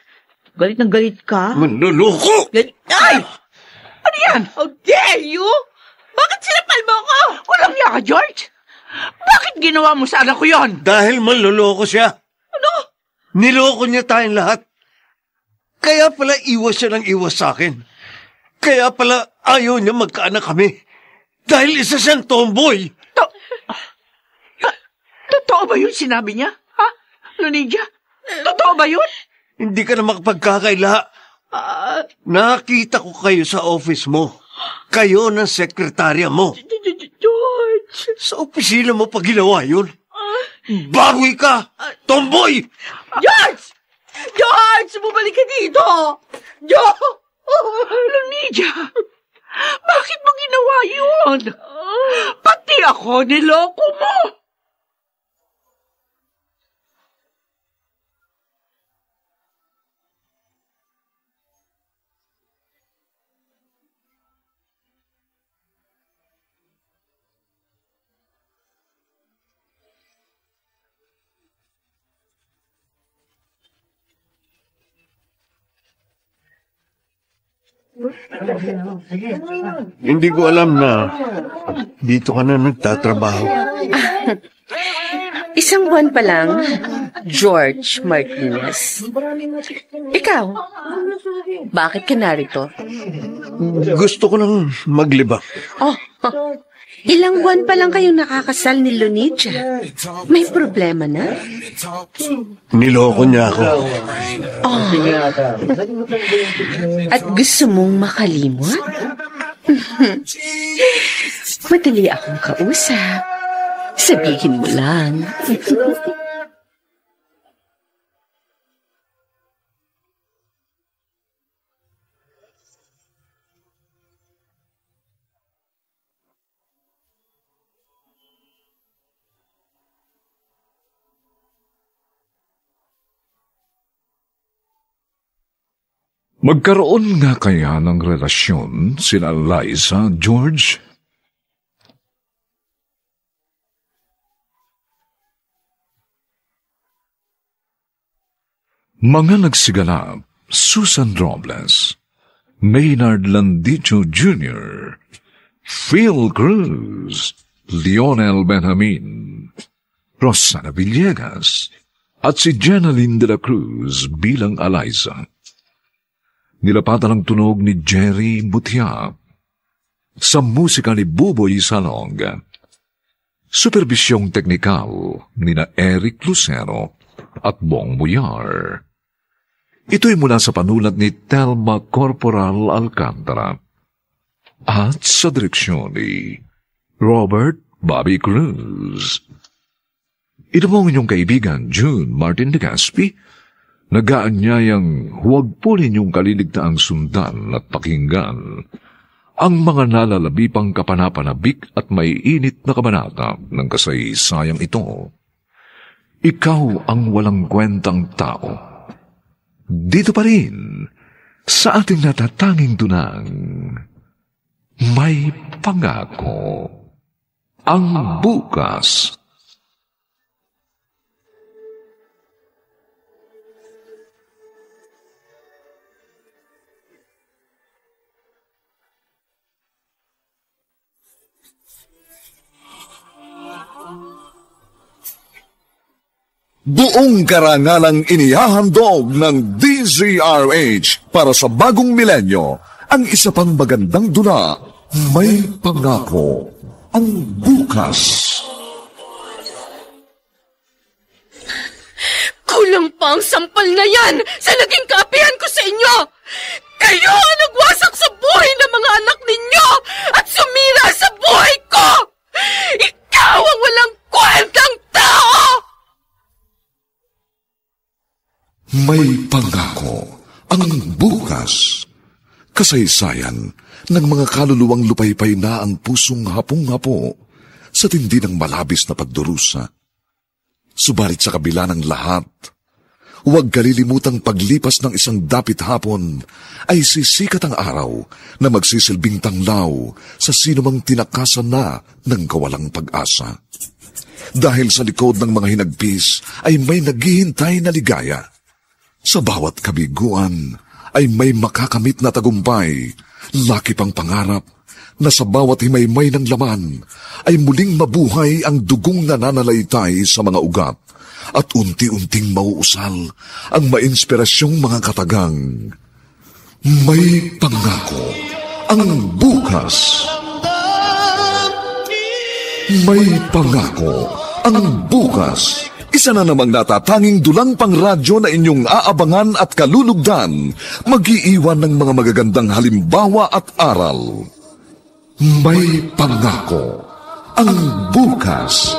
Galit na galit ka? Manluloko! Ay! Ano yan? How dare you? Bakit sinapal mo ako? Walang yaka, George! Bakit ginawa mo sa anak ko yon? Dahil manluloko siya. Ano? Niloko niya tayong lahat. Kaya pala iwas siya ng iwas sa akin. Kaya pala ayaw niya magkaanak kami. Dahil isa siyang tomboy. Totoo ba yun sinabi niya? Ha? Lunidia? Totoo ba yun? Hindi ka na makapagkakaila. Nakita ko kayo sa office mo. Kayo ng sekretarya mo. George! Sa opisina mo pa ginawa yun? Bagoy ka! Tomboy! George! George! Bumalik ka dito! George! Lunidia! Bakit mo ginawa yun? Pati ako niloko mo! Hindi ko alam na dito ka na nagtatrabaho. Isang buwan pa lang, George Martinez. Ikaw, bakit ka narito? Gusto ko lang maglibang. Ilang buwan pa lang kayong nakakasal ni Lunidia. May problema na? Niloko niya ako. At gusto mong makalimot? Madali akong kausap. Sabihin mo lang. Magkaroon nga kaya ng relasyon sina Eliza, George? Mga nagsiganap, Susan Robles, Maynard Landicho Jr., Phil Cruz, Lionel Benjamin, Rosana Villegas, at si Jenaline de la Cruz bilang Eliza. Nilapatan ang tunog ni Jerry Butiap. Sa musika ni Buboy Salong. Superbisyong teknikal ni na Eric Lucero at Bong Muyar. Ito'y mula sa panulat ni Telma Corporal Alcantara. At sa direksyon ni Robert Bobby Cruz. Ito po ang inyong kaibigan June Martin de Gaspi, nagaanyayang huwag po ninyong kaliligtaang sundan at pakinggan ang mga nalalabipang kapanapanabik at may init na kabanata ng kasaysayang ito. Ikaw ang walang kwentang tao. Dito pa rin, sa ating natatanging dunang, may pangako. Ang bukas. Buong karangalang inihahandog ng DZRH para sa bagong milenyo, ang isa pang magandang dula, may pangako, ang bukas. Kulang pa ang sampal na yan sa naging kaapihan ko sa inyo! Kayo ang nagwasak sa buhay ng mga anak ninyo at sumira sa buhay ko! Ikaw ang walang kwentang tao! May pangako, ang bukas. Kasaysayan ng mga kaluluwang lupaypay na ang pusong hapong-hapo sa tindi ng malabis na pagdurusa. Subalit sa kabila ng lahat, huwag kalilimutang paglipas ng isang dapit hapon ay sisikat ang araw na magsisilbing tanglaw sa sinumang tinakasan na ng kawalang pag-asa. Dahil sa likod ng mga hinagpis ay may naghihintay na ligaya. Sa bawat kabiguan ay may makakamit na tagumpay, laki pang pangarap na sa bawat himaymay ng laman ay muling mabuhay ang dugong nananalaytay sa mga ugat at unti-unting mauusal ang mainspirasyong mga katagang. May pangako, ang bukas. May pangako, ang bukas. Isa na namang natatanging dulang pangradyo na inyong aabangan at kalulugdan, mag-iiwan ng mga magagandang halimbawa at aral. May pangako, ang bukas.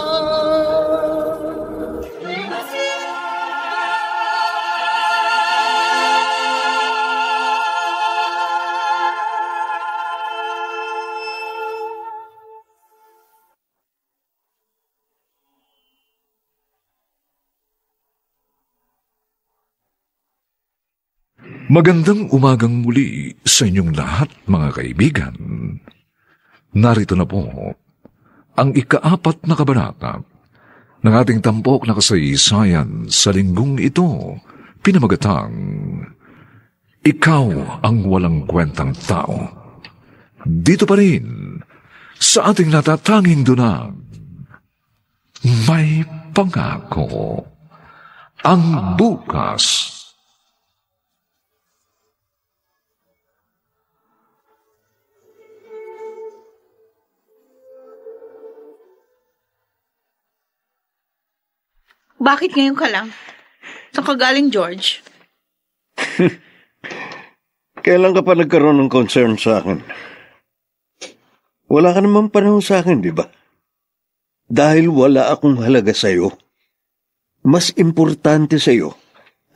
Magandang umagang muli sa inyong lahat, mga kaibigan. Narito na po ang ika-4 na kabanata ng ating tampok na kasaysayan sa linggong ito, pinamagatang Ikaw ang walang kwentang tao. Dito pa rin sa ating natatanging dunang, may pangako, ang bukas. Bakit ngayon ka lang? Saan ka galing, George? Kailan ka pa nagkaroon ng concern sa akin? Wala ka naman panahon sa akin, di ba? Dahil wala akong halaga sa'yo. Mas importante sa'yo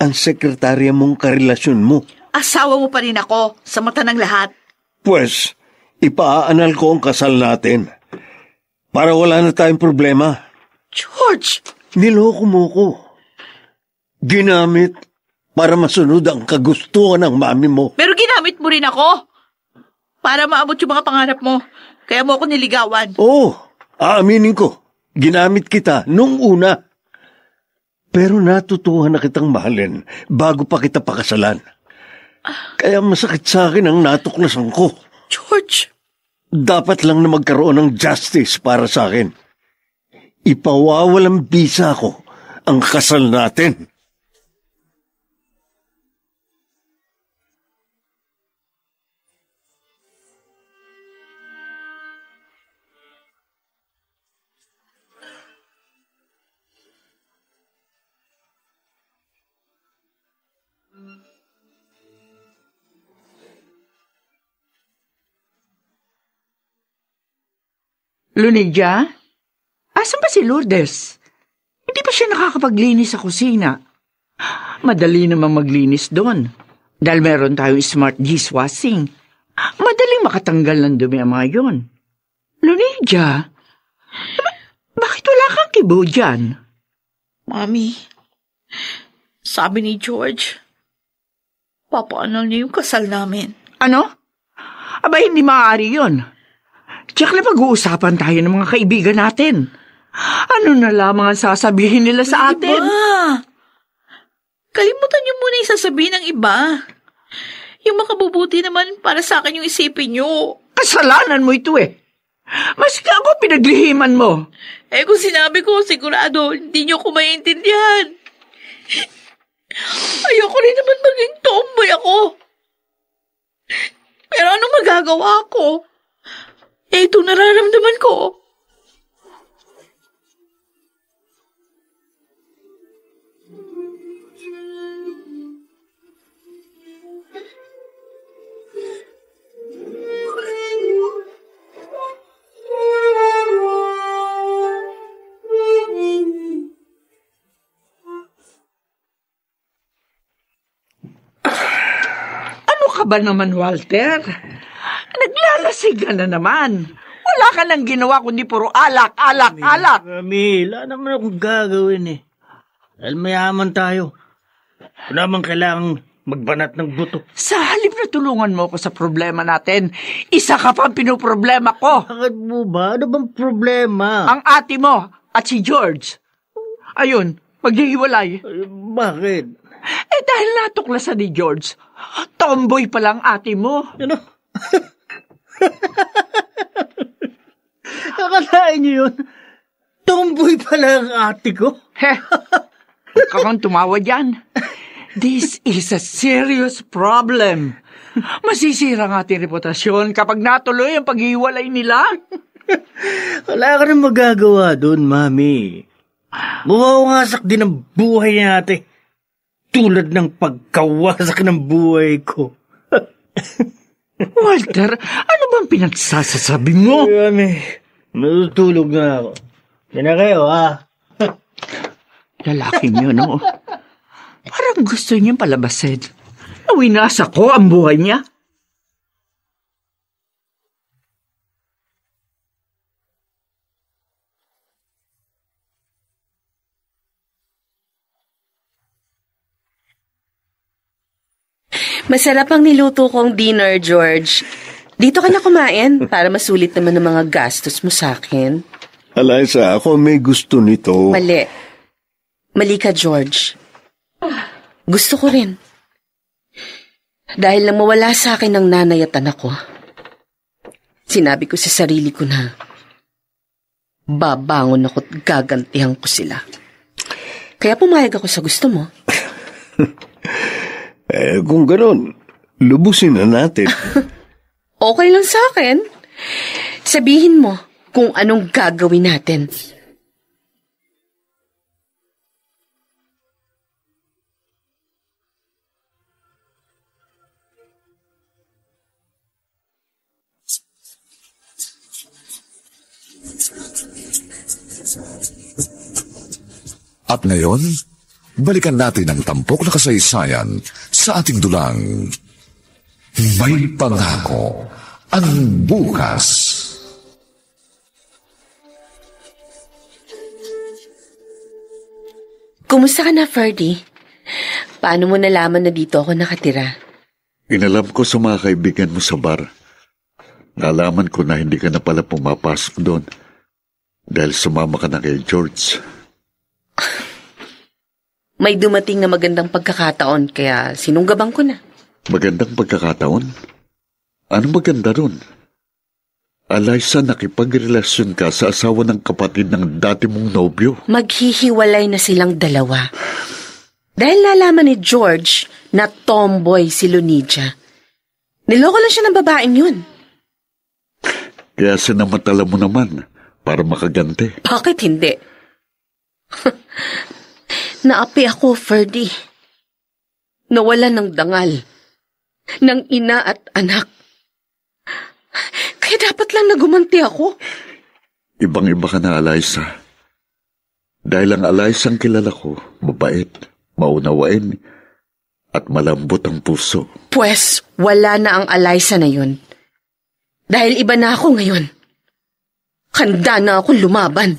ang sekretarya mong karelasyon mo. Asawa mo pa rin ako sa mata ng lahat. Pues, ipaaanal ko ang kasal natin para wala na tayong problema. George! Niloko mo ko. Ginamit para masunod ang kagustuhan ng mami mo. Pero ginamit mo rin ako para maabot yung mga pangarap mo. Kaya mo ako niligawan. Oo, aaminin ko. Ginamit kita nung una. Pero natutuhan na kitang mahalin bago pa kita pakasalan. Kaya masakit sa akin ang natuklasan ko. George! Dapat lang na magkaroon ng justice para sa akin. Ipawawalang bisa ko ang kasal natin. Lunidya? Asan ba si Lourdes? Hindi pa siya nakakapaglinis sa kusina. Madali namang maglinis doon. Dahil meron tayong smart dishwashing. Madaling makatanggal ng dumi ang mga yun. Lunidja, bakit wala kang kibo dyan? Mami, sabi ni George, papaanal niya yung kasal namin. Ano? Aba, hindi maaari yun. Tsaka na pag-uusapan tayo ng mga kaibigan natin. Ano na lamang ang sasabihin nila sa atin? Iba! Kalimutan niyo muna yung sasabihin ng iba. Yung makabubuti naman para sa akin yung isipin niyo. Kasalanan mo ito eh. Maski ako pinaglihiman mo. Eh kung sinabi ko, sigurado, hindi niyo ko maintindihan. Ayoko rin naman maging tomboy ako. Pero anong magagawa ko? Eh ito nararamdaman ko. Ka ba naman, Walter? Naglalasig ka na naman. Wala ka nang ginawa kundi puro alak. Mami, wala naman akong gagawin eh. Dahil mayaman tayo. Wala naman kailangang magbanat ng buto. Sa halip na tulungan mo ako sa problema natin, isa ka pang pinoproblema ko. Bakit mo ba? Ano bang problema? Ang ate mo at si George. Ayun, maghihiwalay. Bakit? Dahil natuklasan ni George, tomboy pa lang ate mo. Ano? Akalain niyo yun? Tomboy pala ang ate ko? Huwag ka kang tumawa dyan. This is a serious problem. Masisira ang ating reputasyon kapag natuloy ang paghiwalay nila. Wala ka rin magagawa doon, Mami. Mawawasak din ang buhay natin. Tulad ng pagkawasak ng buhay ko. Walter, ano bang pinagsasasabi mo? Mami, natutulog na ako. Yan na kayo, ha? Lalaking yun, no? Parang gusto niyang palabasin. Nawinasa ko ang buhay niya. Masarap ang niluto kong dinner, George. Dito ka na kumain para masulit naman ang mga gastos mo sa akin. Eliza, ako may gusto nito. Mali. Mali ka, George. Gusto ko rin. Dahil nang mawala sa akin ng nanay at anak ko, sinabi ko sa sarili ko na babangon ako at gagantihan ko sila. Kaya pumayag ako sa gusto mo. Kung ganon, lubusin na natin. Okay lang sa akin. Sabihin mo kung anong gagawin natin. At ngayon, balikan natin ang tampok na kasaysayan sa ating dulang May Pangako ang Bukas. Kumusta ka na, Ferdy? Paano mo nalaman na dito ako nakatira? Inalam ko sa mga kaibigan mo sa bar. Nalaman ko na hindi ka na pala pumapasok doon dahil sumama ka na kay George. May dumating na magandang pagkakataon kaya sinunggabang ko na. Magandang pagkakataon? Anong maganda ron? Eliza, nakipagrelasyon ka sa asawa ng kapatid ng dati mong nobyo. Maghihiwalay na silang dalawa. Dahil nalaman ni George na tomboy si Lunidja. Niloko lang siya ng babaeng yun. Kaya sinamatala mo naman para makaganti. Bakit hindi? Naapi ako, Ferdy. Nawalan ng dangal. Ng ina at anak. Kaya dapat lang nagumanti ako. Ibang-iba ka na, Eliza. Dahil ang Eliza ang kilala ko, mabait, maunawain at malambot ang puso. Pwes, wala na ang Eliza na yun. Dahil iba na ako ngayon. Handa na akong lumaban.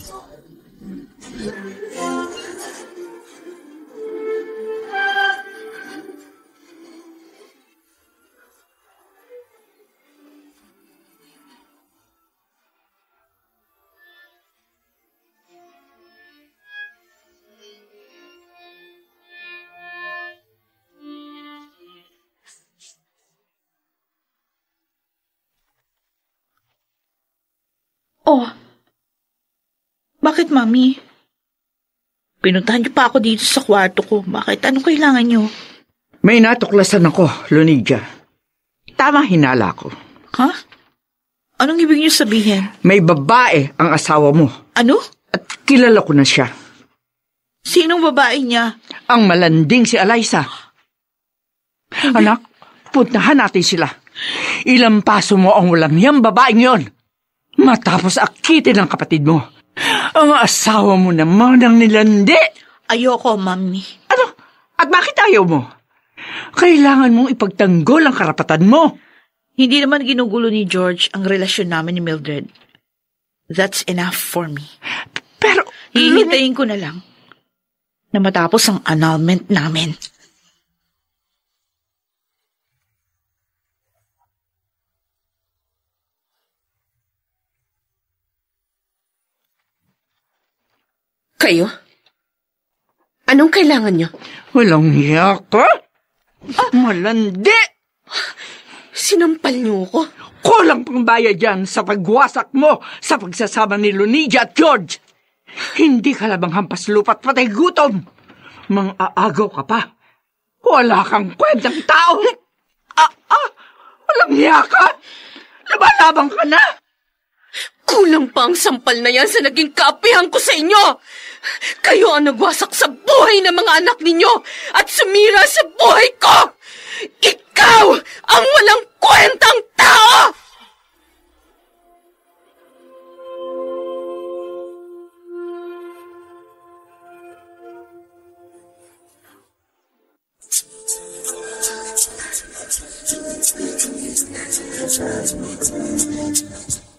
Oh, bakit, Mami? Pinuntahan niyo pa ako dito sa kwarto ko. Bakit? Anong kailangan niyo? May natuklasan ako, Lonidia. Tama hinala ko. Ha? Anong ibig niyo sabihin? May babae ang asawa mo. Ano? At kilala ko na siya. Sinong babae niya? Ang malanding si Eliza. Anak, puntahan natin sila. Ilampaso mo ang walang niyang babaeng yon. Matapos akitin ng kapatid mo. Ang asawa mo naman ang nilandi. Ayoko, Mami. Ano? At bakit ayaw mo? Kailangan mong ipagtanggol ang karapatan mo. Hindi naman ginugulo ni George ang relasyon namin ni Mildred. That's enough for me. Pero, hihintayin ko na lang na matapos ang annulment namin. Kayo? Anong kailangan niyo? Walang hiya ka? Malandi! Sinampal niyo ako? Kulang pang bayad yan sa pagwasak mo sa pagsasama ni Lonidia at George. Hindi ka labang hampas lupa't patay gutom. Mang-aagaw ka pa. Wala kang kwentang tao. Walang hiya ka? Laban-labang ka na? Kulang pa ang sampal na yan sa naging kaapihan ko sa inyo. Kayo ang nagwasak sa buhay ng mga anak ninyo at sumira sa buhay ko. Ikaw ang walang kwentang tao!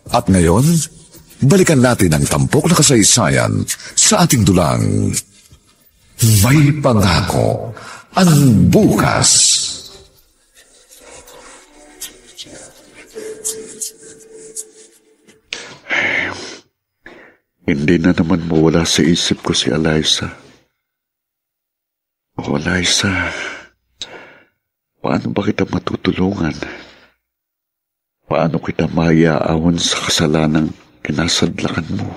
At ngayon, balikan natin ang tampok na kasaysayan sa ating dulang May Pangako ang Bukas. Hindi na naman mawala sa isip ko si Eliza. O Eliza, paano ba kita matutulungan? Paano kita maiaawan sa kasalanang kinasadlakan mo?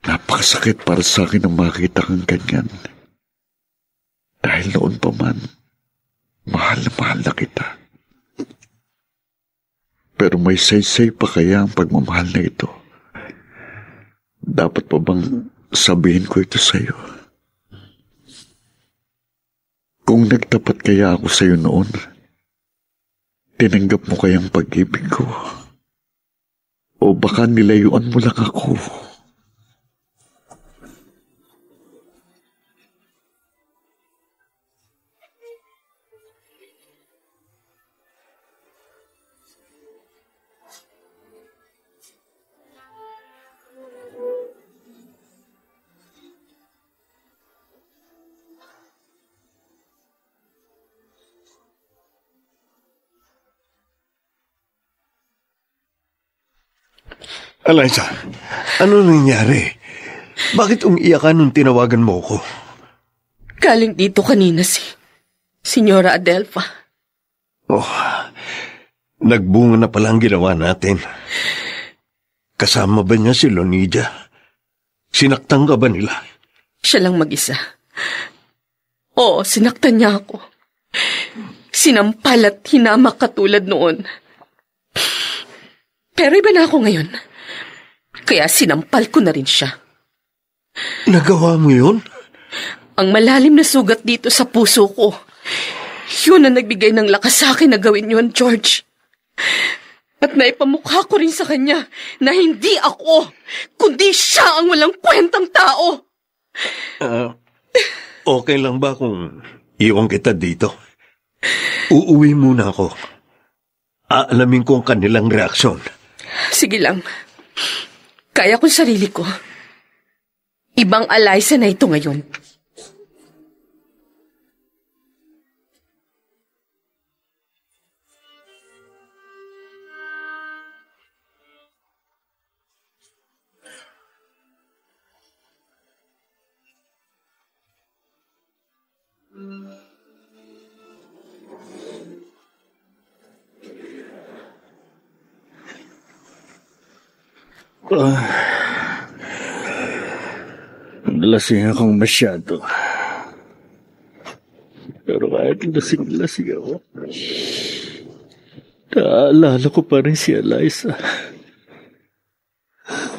Napakasakit para sa akin ang makita kang ganyan. Dahil noon pa man, mahal na kita. Pero may say-say pa kaya ang pagmamahal na ito? Dapat pa bang sabihin ko ito sa'yo? Kung nagtapat kaya ako sa'yo noon, tinanggap mo kayang pag-ibig ko? O baka nilayuan mo lang ako? Eliza, ano nangyari? Bakit umiiyak ka nung tinawagan mo ko? Galing dito kanina si Senyora Adelpha. Oh, nagbunga na pala ang ginawa natin. Kasama ba niya si Lonidia? Sinaktan ka ba nila? Siya lang mag-isa. Oo, sinaktan niya ako. Sinampal at hinamak katulad noon. Pero iba na ako ngayon. Kaya sinampal ko na rin siya. Nagawa mo yun? Ang malalim na sugat dito sa puso ko. Yun ang nagbigay ng lakas sa akin na gawin yun, George. At naipamukha ko rin sa kanya na hindi ako, kundi siya ang walang kwentang tao. Okay lang ba kung iwan kita dito? Uuwi muna ako. Aalamin ko ang kanilang reaksyon. Sige lang. Kaya ko sarili ko. Ibang Eliza na ito ngayon. Nalasing akong masyado. Pero kahit lasing-lasing ako, naaalala ko pa rin si Eliza.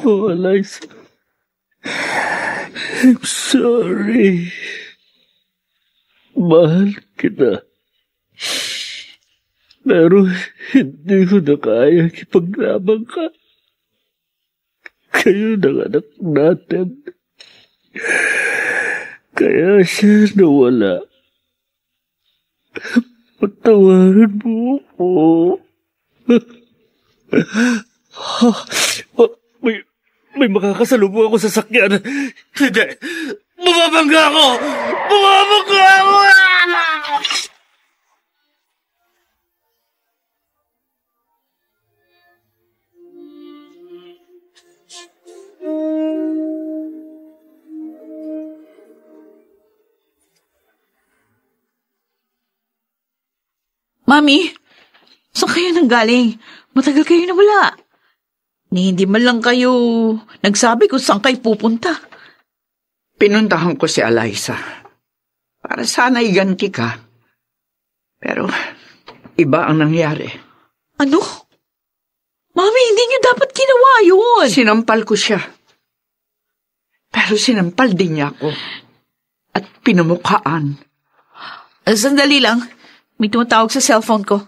Oh, Eliza. I'm sorry. Mahal kita. Pero hindi ko na kaya ipaglaban ka. Kayo ng anak natin. Kaya siya nawala. Patawarin mo ako. May makakasalubong ako sa sakyan. Hindi. Bumabangga ako! Bumabangga ako! Mami, saan kayo nanggaling? Matagal kayo nawala. Ni hindi man lang kayo nagsabi kung saan kayo pupunta. Pinuntahan ko si Eliza. Para sana iganti ka. Pero, iba ang nangyari. Ano? Mami, hindi niyo dapat ginawa yun. Sinampal ko siya. Pero sinampal din niya ako. At pinamukhaan. Sandali lang. May tumatawag sa cellphone ko.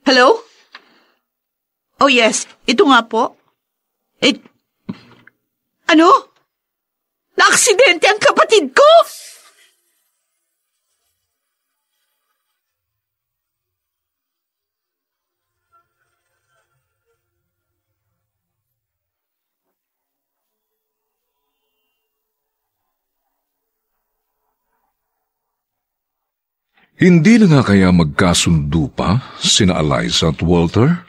Hello? Oh yes, ito nga po. Ano? Na-aksidente ang kapatid ko? Hindi na nga kaya magkasundo pa sina Eliza at Walter?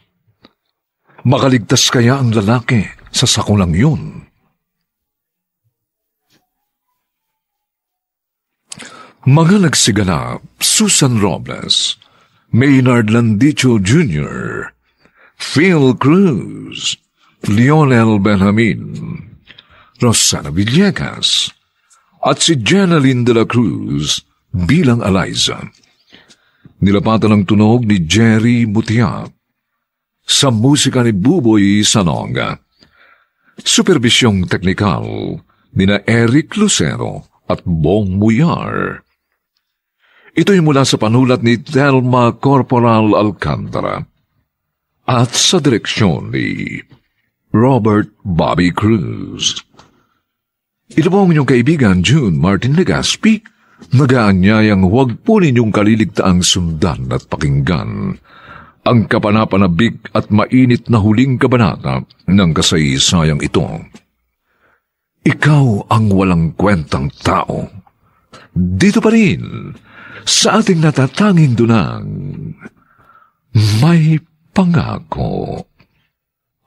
Makaligtas kaya ang lalaki sa sakulang yun? Mga nagsigala, Susan Robles, Maynard Landicho Jr., Phil Cruz, Lionel Benjamin, Rosana Villegas, at si Jenaline de la Cruz bilang Eliza. Nilapatan ang tunog ni Jerry Mutiak sa musika ni Buboy Sanonga. Supervisyong teknikal ni na Eric Lucero at Bong Muyar. Ito'y mula sa panulat ni Thelma Corporal Alcantara at sa direksyon ni Robert Bobby Cruz. Ito po ang inyong kaibigan June Martin Legaspi, nag-aanyayang huwag po ninyong kaliligtaang sundan at pakinggan ang kapanapanabik at mainit na huling kabanata ng kasaysayang ito. Ikaw ang walang kwentang tao. Dito pa rin, sa ating natatanging dunang, may pangako.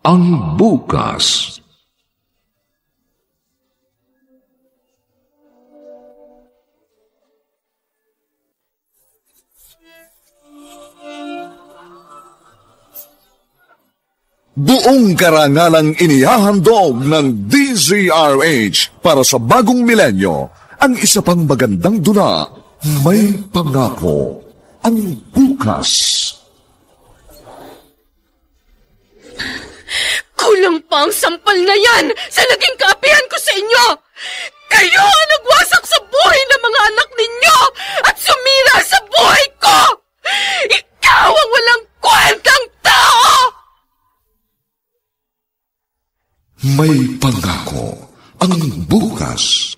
Ang bukas. Buong karangalang inihahandog ng DZRH para sa bagong milenyo, ang isa pang magandang dula, may pangako, ang bukas. Kulang pa ang sampal na yan sa naging kaapihan ko sa inyo! Kayo ang nagwasak sa buhay ng mga anak ninyo at sumira sa buhay ko! Ikaw ang walang kwentang tao! May pangako ang bukas.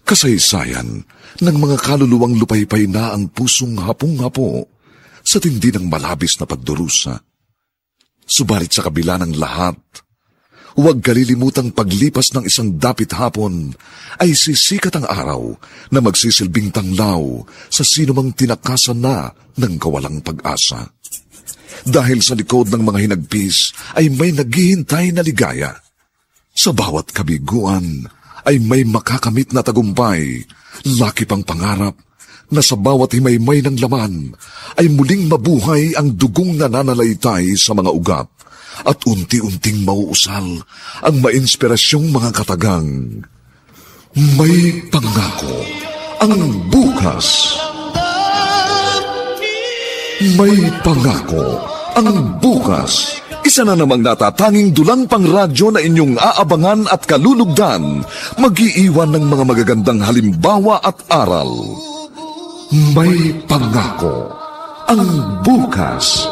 Kasaysayan ng mga kaluluwang lupaypay na ang pusong hapong-hapo sa tindi ng malabis na pagdurusa. Subalit sa kabila ng lahat, huwag kalilimutang paglipas ng isang dapit hapon ay sisikat ang araw na magsisilbing tanglaw sa sinumang tinakasan na ng kawalang pag-asa. Dahil sa likod ng mga hinagpis ay may naghihintay na ligaya. Sa bawat kabiguan ay may makakamit na tagumpay, laki pang pangarap na sa bawat himaymay ng laman ay muling mabuhay ang dugong nananalaytay sa mga ugat at unti-unting mauusal ang mainspirasyong mga katagang. May pangako ang bukas. May pangako ang bukas. Isa na namang natatanging dulang pang radyo na inyong aabangan at kalulugdan, mag-iiwan ng mga magagandang halimbawa at aral. May pangako ang bukas.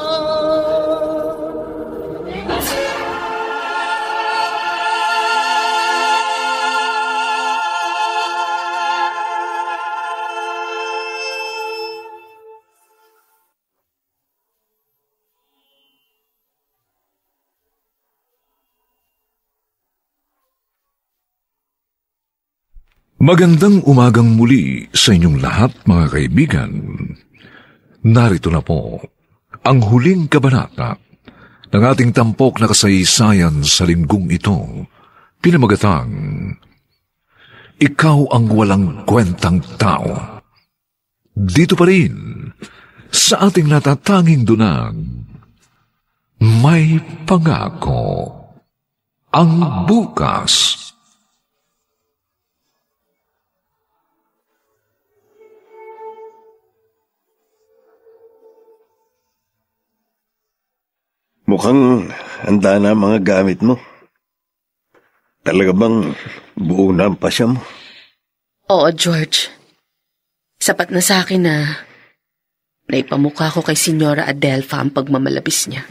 Magandang umagang muli sa inyong lahat, mga kaibigan. Narito na po ang huling kabanata ng ating tampok na kasaysayan sa linggong ito, pinamagatang Ikaw ang Walang Kwentang Tao. Dito pa rin sa ating natatanging dunang May Pangako ang Bukas. Mukhang handa na ang mga gamit mo. Talaga bang buo na ang pasya mo? Oo, George. Sapat na sa akin na naipamukha ko kay Senyora Adelfa ang pagmamalabis niya.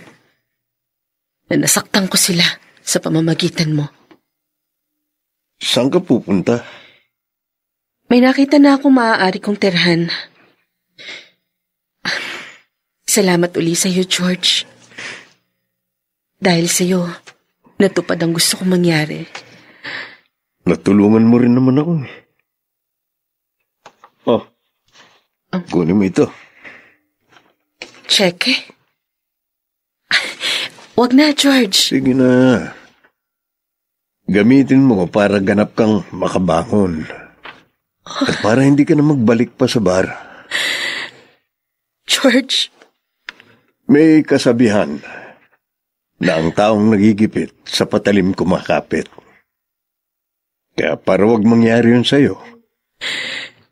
Na nasaktan ko sila sa pamamagitan mo. Saan ka pupunta? May nakita na akong maaari kong tirhan. Salamat uli sa iyo, George. Dahil sa iyo, natupad ang gusto kong mangyari. Natulungan mo rin naman ako. Kunin mo ito. Cheque? Wag na, George. Sige na. Gamitin mo para ganap kang makabangon. At para hindi ka na magbalik pa sa bar. George. May kasabihan na ang taong nagigipit sa patalim kumakapit. Kaya para wag mangyari yun sa'yo,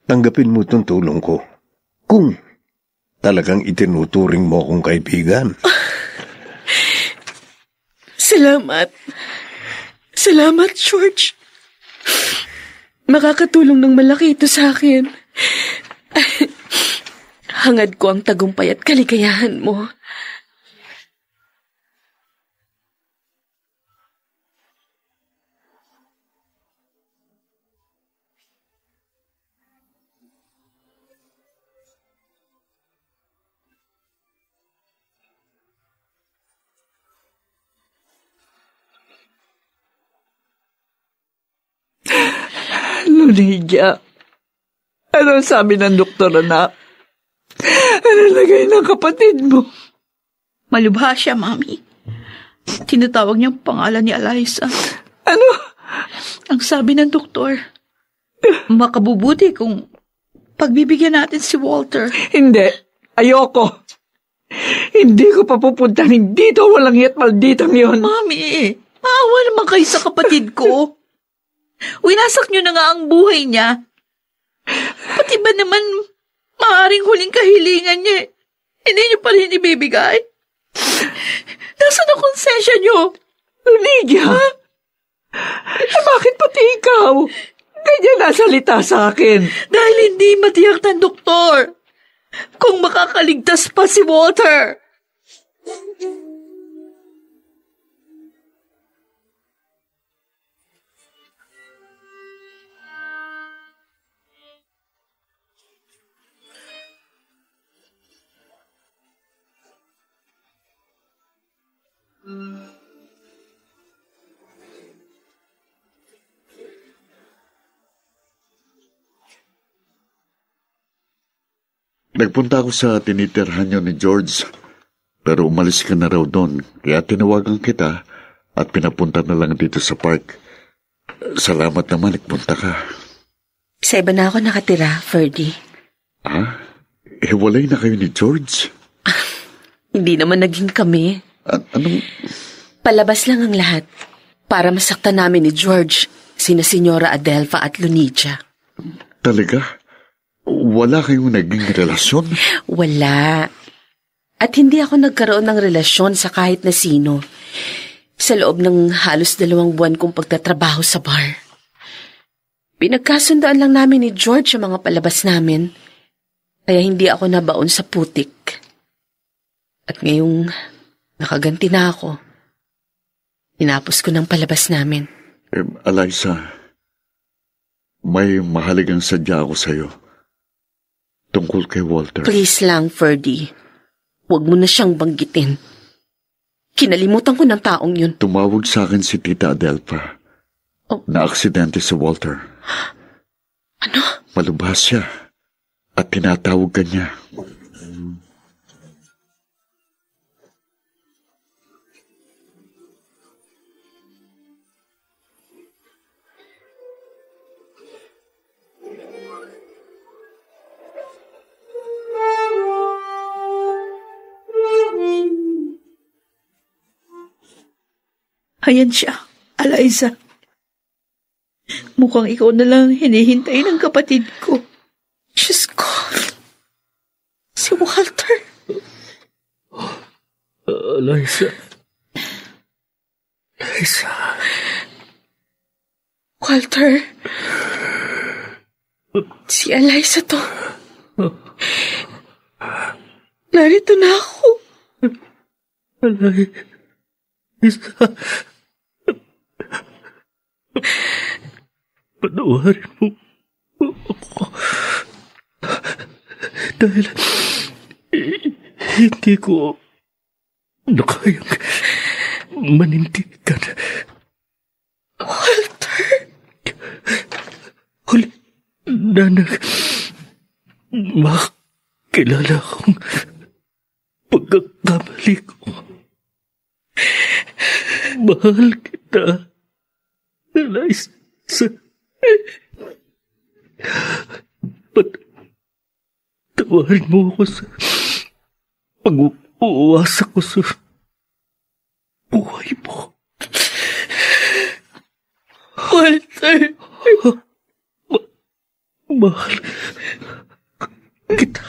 tanggapin mo itong tulong ko. Kung talagang itinuturing mo akong kaibigan. Salamat. Salamat, George. Makakatulong ng malaki ito sa akin. Hangad ko ang tagumpay at kaligayahan mo. Lydia, ano sabi ng doktor, anak? Ano lagay ng kapatid mo? Malubha siya, Mami. Tinatawag niyang pangalan ni Eliza. Ano? Ang sabi ng doktor, makabubuti kung pagbibigyan natin si Walter. Hindi. Ayoko. Hindi ko pa pupuntahin dito. Walang yat malditang yun. Mami, maawa naman kayo sa kapatid ko. Winasak niyo na nga ang buhay niya. Pati ba naman maaaring huling kahilingan niya? Hindi niyo pa rin ibibigay? Nasaan ang konsensya niyo? Lydia, bakit pati ikaw? Ganyan nasalita sa akin. Dahil hindi matiyak ng doktor kung makakaligtas pa si Walter. Nagpunta ako sa tinitirhan niyo ni George, pero umalis ka na raw doon, kaya tinawagan kita at pinapunta na lang dito sa park. Salamat naman, nagpunta ka. Sa iba na ako nakatira, Ferdy. Ha? Hiwalay na kayo ni George? Hindi naman naging kami. Anong... Palabas lang ang lahat para masaktan namin ni George, sina Senyora Adelfa at Lunicia. Talaga? Wala kayong naging relasyon? Wala. At hindi ako nagkaroon ng relasyon sa kahit na sino sa loob ng halos 2 buwan kong pagtatrabaho sa bar. Pinagkasundaan lang namin ni George ang mga palabas namin, kaya hindi ako nabaon sa putik. At ngayong nakaganti na ako, tinapos ko ng palabas namin. Eliza, may mahalagang sadya ako sa'yo. Tungkol kay Walter. Please lang, Ferdy. Huwag mo na siyang banggitin. Kinalimutan ko ng taong yun. Tumawag sa akin si Tita Adelfa. Oh. Na aksidente sa Walter. Ano? Malubhas siya. At tinatawag ka niya. Ayan siya, Eliza. Mukhang ikaw na lang hinihintay ng kapatid ko. Diyos ko. Si Walter. Eliza. Walter. Si Eliza to. Narito na ako. Eliza. Panawarin mo ako. Dahil hindi ko nakayang manindigan. Walter. Huli na makilala akong pagkakamali ko. Mahal kita, Eliza. Patawarin mo ako sa pag-uwasak ko sa buhay mo. Walter. Mahal kita.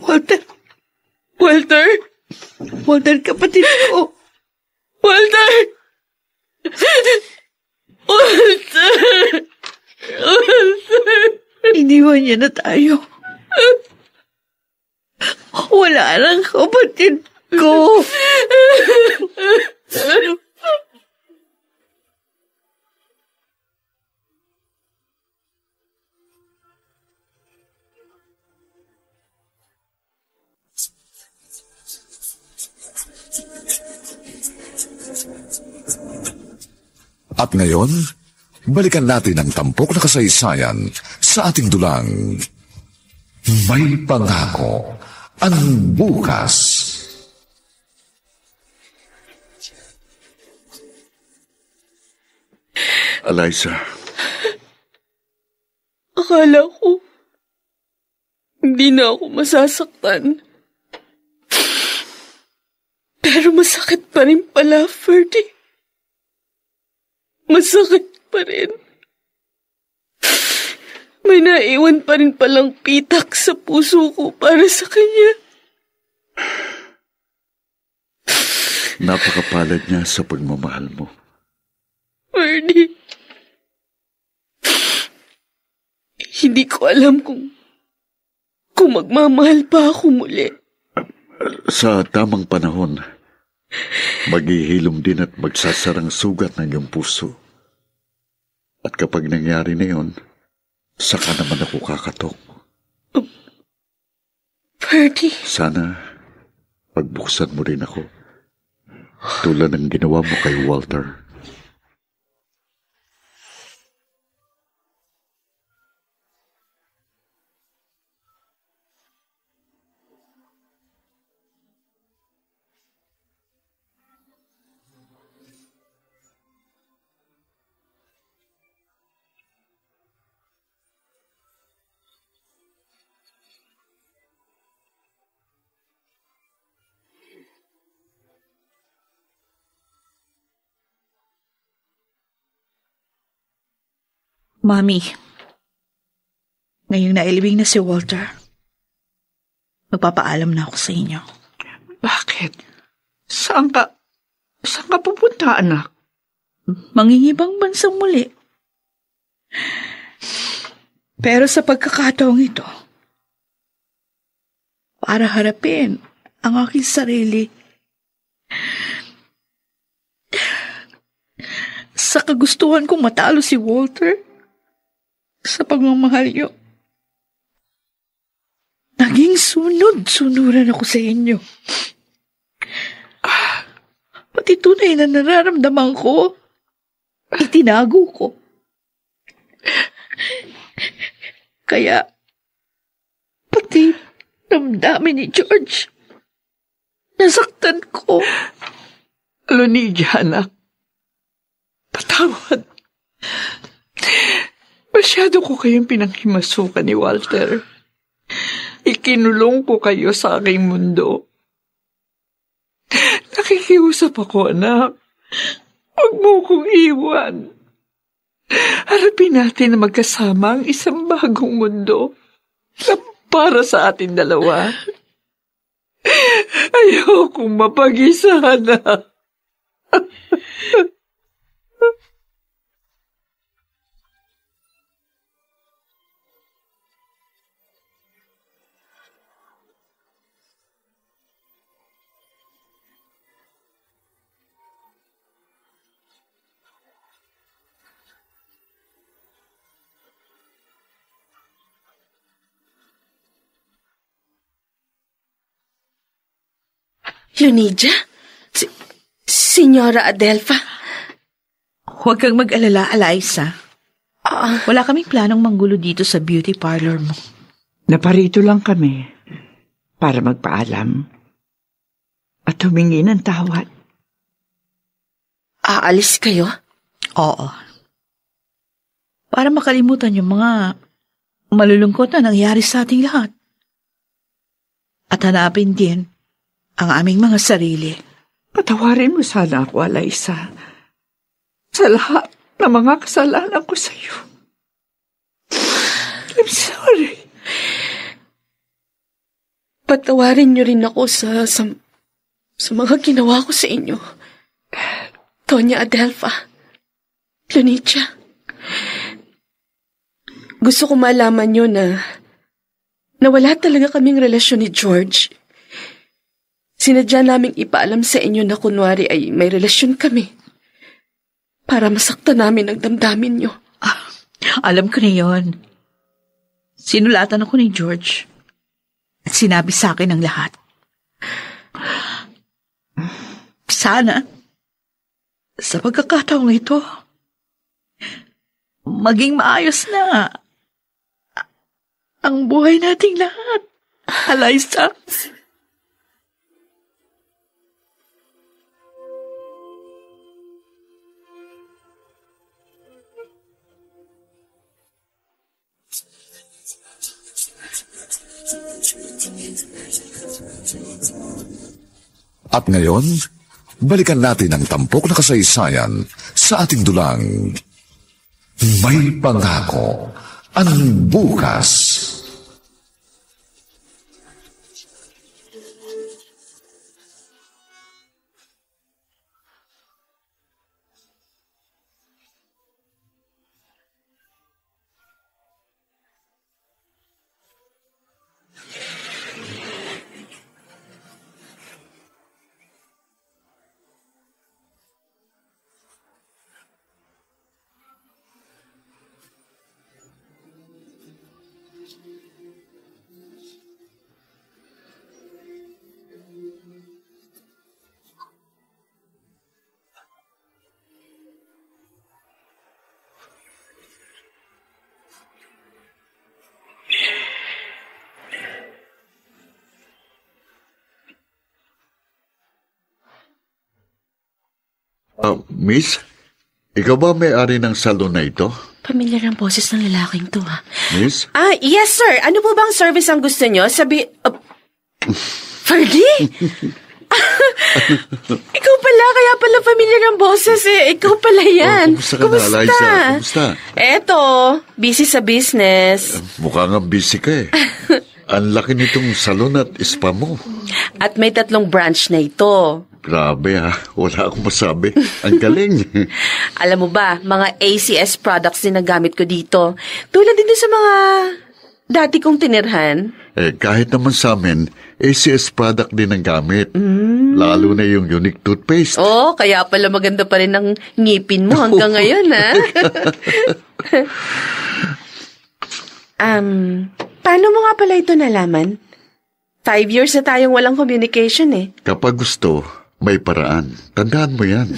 Walter. Walter. Walter, kapatid ko. Walter. Walter. Walter. Iniwan niya na tayo. Wala nang kapatid ko. At ngayon, balikan natin ang tampok na kasaysayan sa ating dulang. May Pangako ang Bukas. Eliza. Akala ko, hindi na ako masasaktan. Pero masakit pa rin pala, Ferdy. Masakit pa rin. May naiwan pa rin palang pitak sa puso ko para sa kanya. Napakapalad niya sa pagmamahal mo. Ferdy. Hindi ko alam kung magmamahal pa ako muli. Sa tamang panahon, maghihilom din at magsasarang sugat ng iyong puso. At kapag nangyari na yun, saka naman ako kakatok. Ferdy. Sana pagbuksan mo rin ako, tulad ng ginawa mo kay Walter. Mami, ngayong nailibing na si Walter, magpapaalam na ako sa inyo. Bakit? Saan ka pupunta, anak? Mangingibang bansang muli. Pero sa pagkakataong ito, para harapin ang aking sarili sa kagustuhan kong matalo si Walter sa pagmamahal niyo. Naging sunod-sunuran ako sa inyo. Pati tunay na nararamdaman ko, itinago ko. Kaya, pati damdamin ni George, nasaktan ko. Lonidia, anak. Patawad. Masyado ko kayong pinanghimasukan ni Walter. Ikinulong ko kayo sa aking mundo. Nakikiusap ako, anak. Huwag mo kong iwan. Harapin natin na magkasama ang isang bagong mundo na para sa ating dalawa. Ayokong mapag-isa, anak. Lonidia? Senyora Adelfa? Huwag kang mag-alala, Eliza. Wala kaming planong manggulo dito sa beauty parlor mo. Naparito lang kami para magpaalam at humingi ng tawad. Aalis kayo? Oo. Para makalimutan yung mga malulungkot na nangyari sa ating lahat. At hanapin din ang aming mga sarili. Patawarin mo sana ako, Eliza, sa lahat ng mga kasalanan ko sa iyo. I'm sorry. Patawarin niyo rin ako sa mga ginawa ko sa inyo. Tonya Adelfa, Lonidia. Gusto ko malaman niyo na wala talaga kaming relasyon ni George. Sinadya naming ipaalam sa inyo na kunwari ay may relasyon kami para masaktan namin ang damdamin niyo. Alam ko na yun. Sinulatan ako ni George at sinabi sa akin ang lahat. Sana, sa pagkakataong ito, maging maayos na ang buhay nating lahat. Eliza. At ngayon, balikan natin ang tampok na kasaysayan sa ating dulang May Pangako ang Bukas. Miss, ikaw ba may-ari ng salon na ito? Pamilyar ang boses ng lalaking to, ha? Miss? Yes, sir. Ano po bang service ang gusto nyo? Fergie? Ikaw pala, kaya pala familiar ang boses eh. Ikaw pala yan. Kumusta ka na, Eliza? Kumusta? Eto, busy sa business. Mukha nga busy ka eh. Ang laki nitong salon at spa mo. At may 3 branch na ito. Grabe ha, wala akong masabi. Ang galing. Alam mo ba, mga ACS products din na gamit ko dito. Tulad din sa mga dati kong tinirhan. Kahit naman sa amin, ACS product din ang gamit. Lalo na yung unique toothpaste. Oh, kaya pala maganda pa rin ang ngipin mo hanggang ngayon, ha? Paano mo nga pala ito nalaman? 5 years na tayong walang communication eh. Kapag gusto, may paraan. Tandaan mo yan.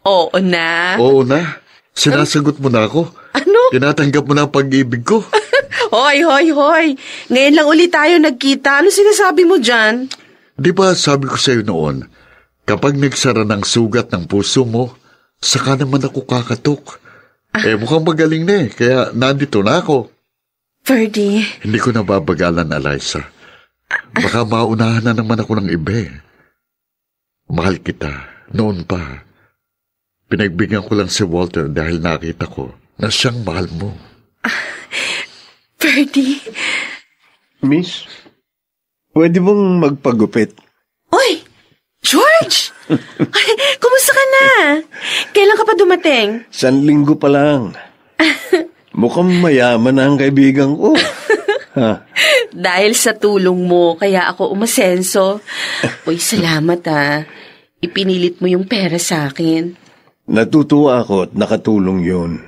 Oo na. Oo na. Sinasagot mo na ako. Ano? Tinatanggap mo na ang pag-ibig ko. Hoy. Ngayon lang ulit tayo nagkita. Ano sinasabi mo dyan? Di ba sabi ko sa'yo noon, kapag nagsara ng sugat ng puso mo, saka naman ako kakatok. Mukhang magaling na eh, kaya nandito na ako. Ferdy. Hindi ko nababagalan, Eliza. Baka maunahan na naman ako ng iba eh. Mahal kita. Noon pa. Pinagbigyan ko lang si Walter dahil nakita ko na siyang mahal mo. Ferdy. Miss, pwede bang magpagupit? Oy! George! Ay, kumusta ka na? Kailan ka pa dumating? 1 linggo pa lang. Mukhang mayaman na ang kaibigan ko. Ha? Dahil sa tulong mo, kaya ako umasenso. Uy, salamat ha. Ipinilit mo yung pera sa akin. Natutuwa ako at nakatulong yun.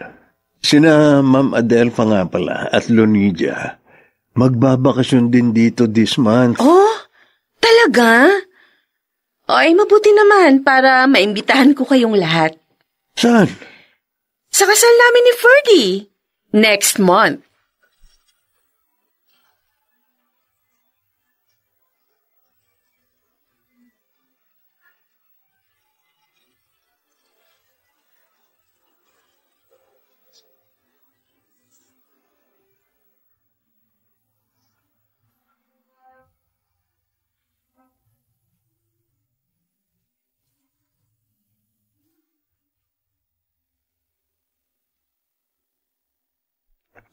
Sina Ma'am Adelfa nga pala at Lonidia, magbabakasyon din dito this month. Oh, talaga? Ay, mabuti naman para maimbitahan ko kayong lahat. Saan? Sa kasal namin ni Ferdy. Next month.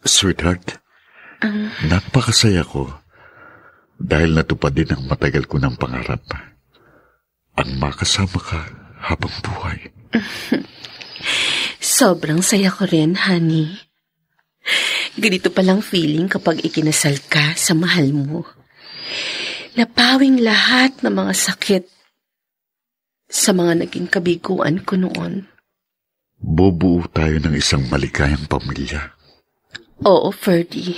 Sweetheart, napakasaya ko dahil natupad din ang matagal ko ng pangarap. Ang makasama ka habang buhay. Sobrang saya ko rin, honey. Ganito palang feeling kapag ikinasal ka sa mahal mo. Napawing lahat ng mga sakit sa mga naging kabiguan ko noon. Bubuo tayo ng isang maligayang pamilya. Oo, Ferdy.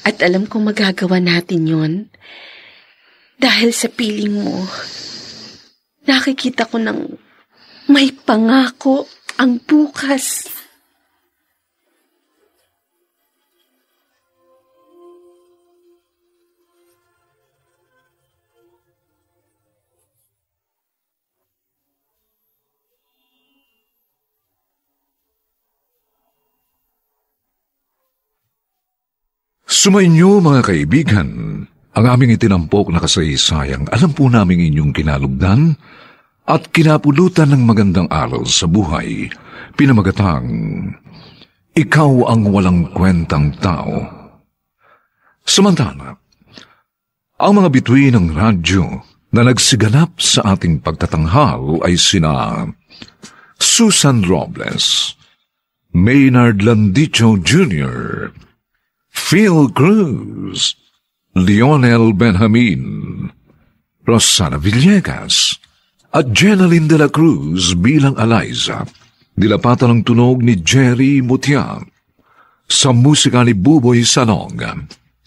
At alam kong magagawa natin yon dahil sa piling mo. Nakikita ko ng may pangako ang bukas. Sumainyo mga kaibigan, ang aming itinampok na kasaysayang alam po namin inyong kinalugdan at kinapulutan ng magandang aral sa buhay, pinamagatang, Ikaw ang walang kwentang tao. Samantala, ang mga bituin ng radyo na nagsiganap sa ating pagtatanghal ay sina Susan Robles, Maynard Landicho Jr., Phil Cruz, Lionel Benjamin, Rosana Villegas, at Jenaline de la Cruz bilang Eliza. Dilapatan ng tunog ni Jerry Mutia. Sa musika ni Buboy Salong.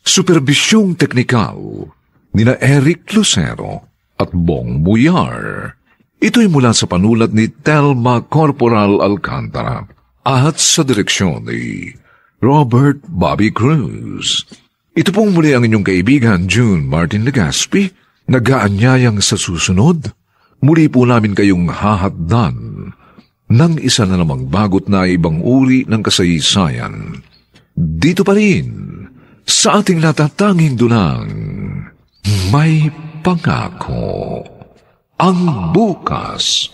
Superbisyong teknikal ni na Eric Lucero at Bong Buyar. Ito'y mula sa panulat ni Telma Corporal Alcantara at sa direksyon ni Robert Bobby Cruz. Ito pong muli ang inyong kaibigan, June Martin Legaspi, nag-aanyayang sa susunod. Muli po namin kayong hahaddan ng isa na namang bagot na ibang uri ng kasaysayan. Dito pa rin, sa ating natatanging dunang, may pangako. ang bukas.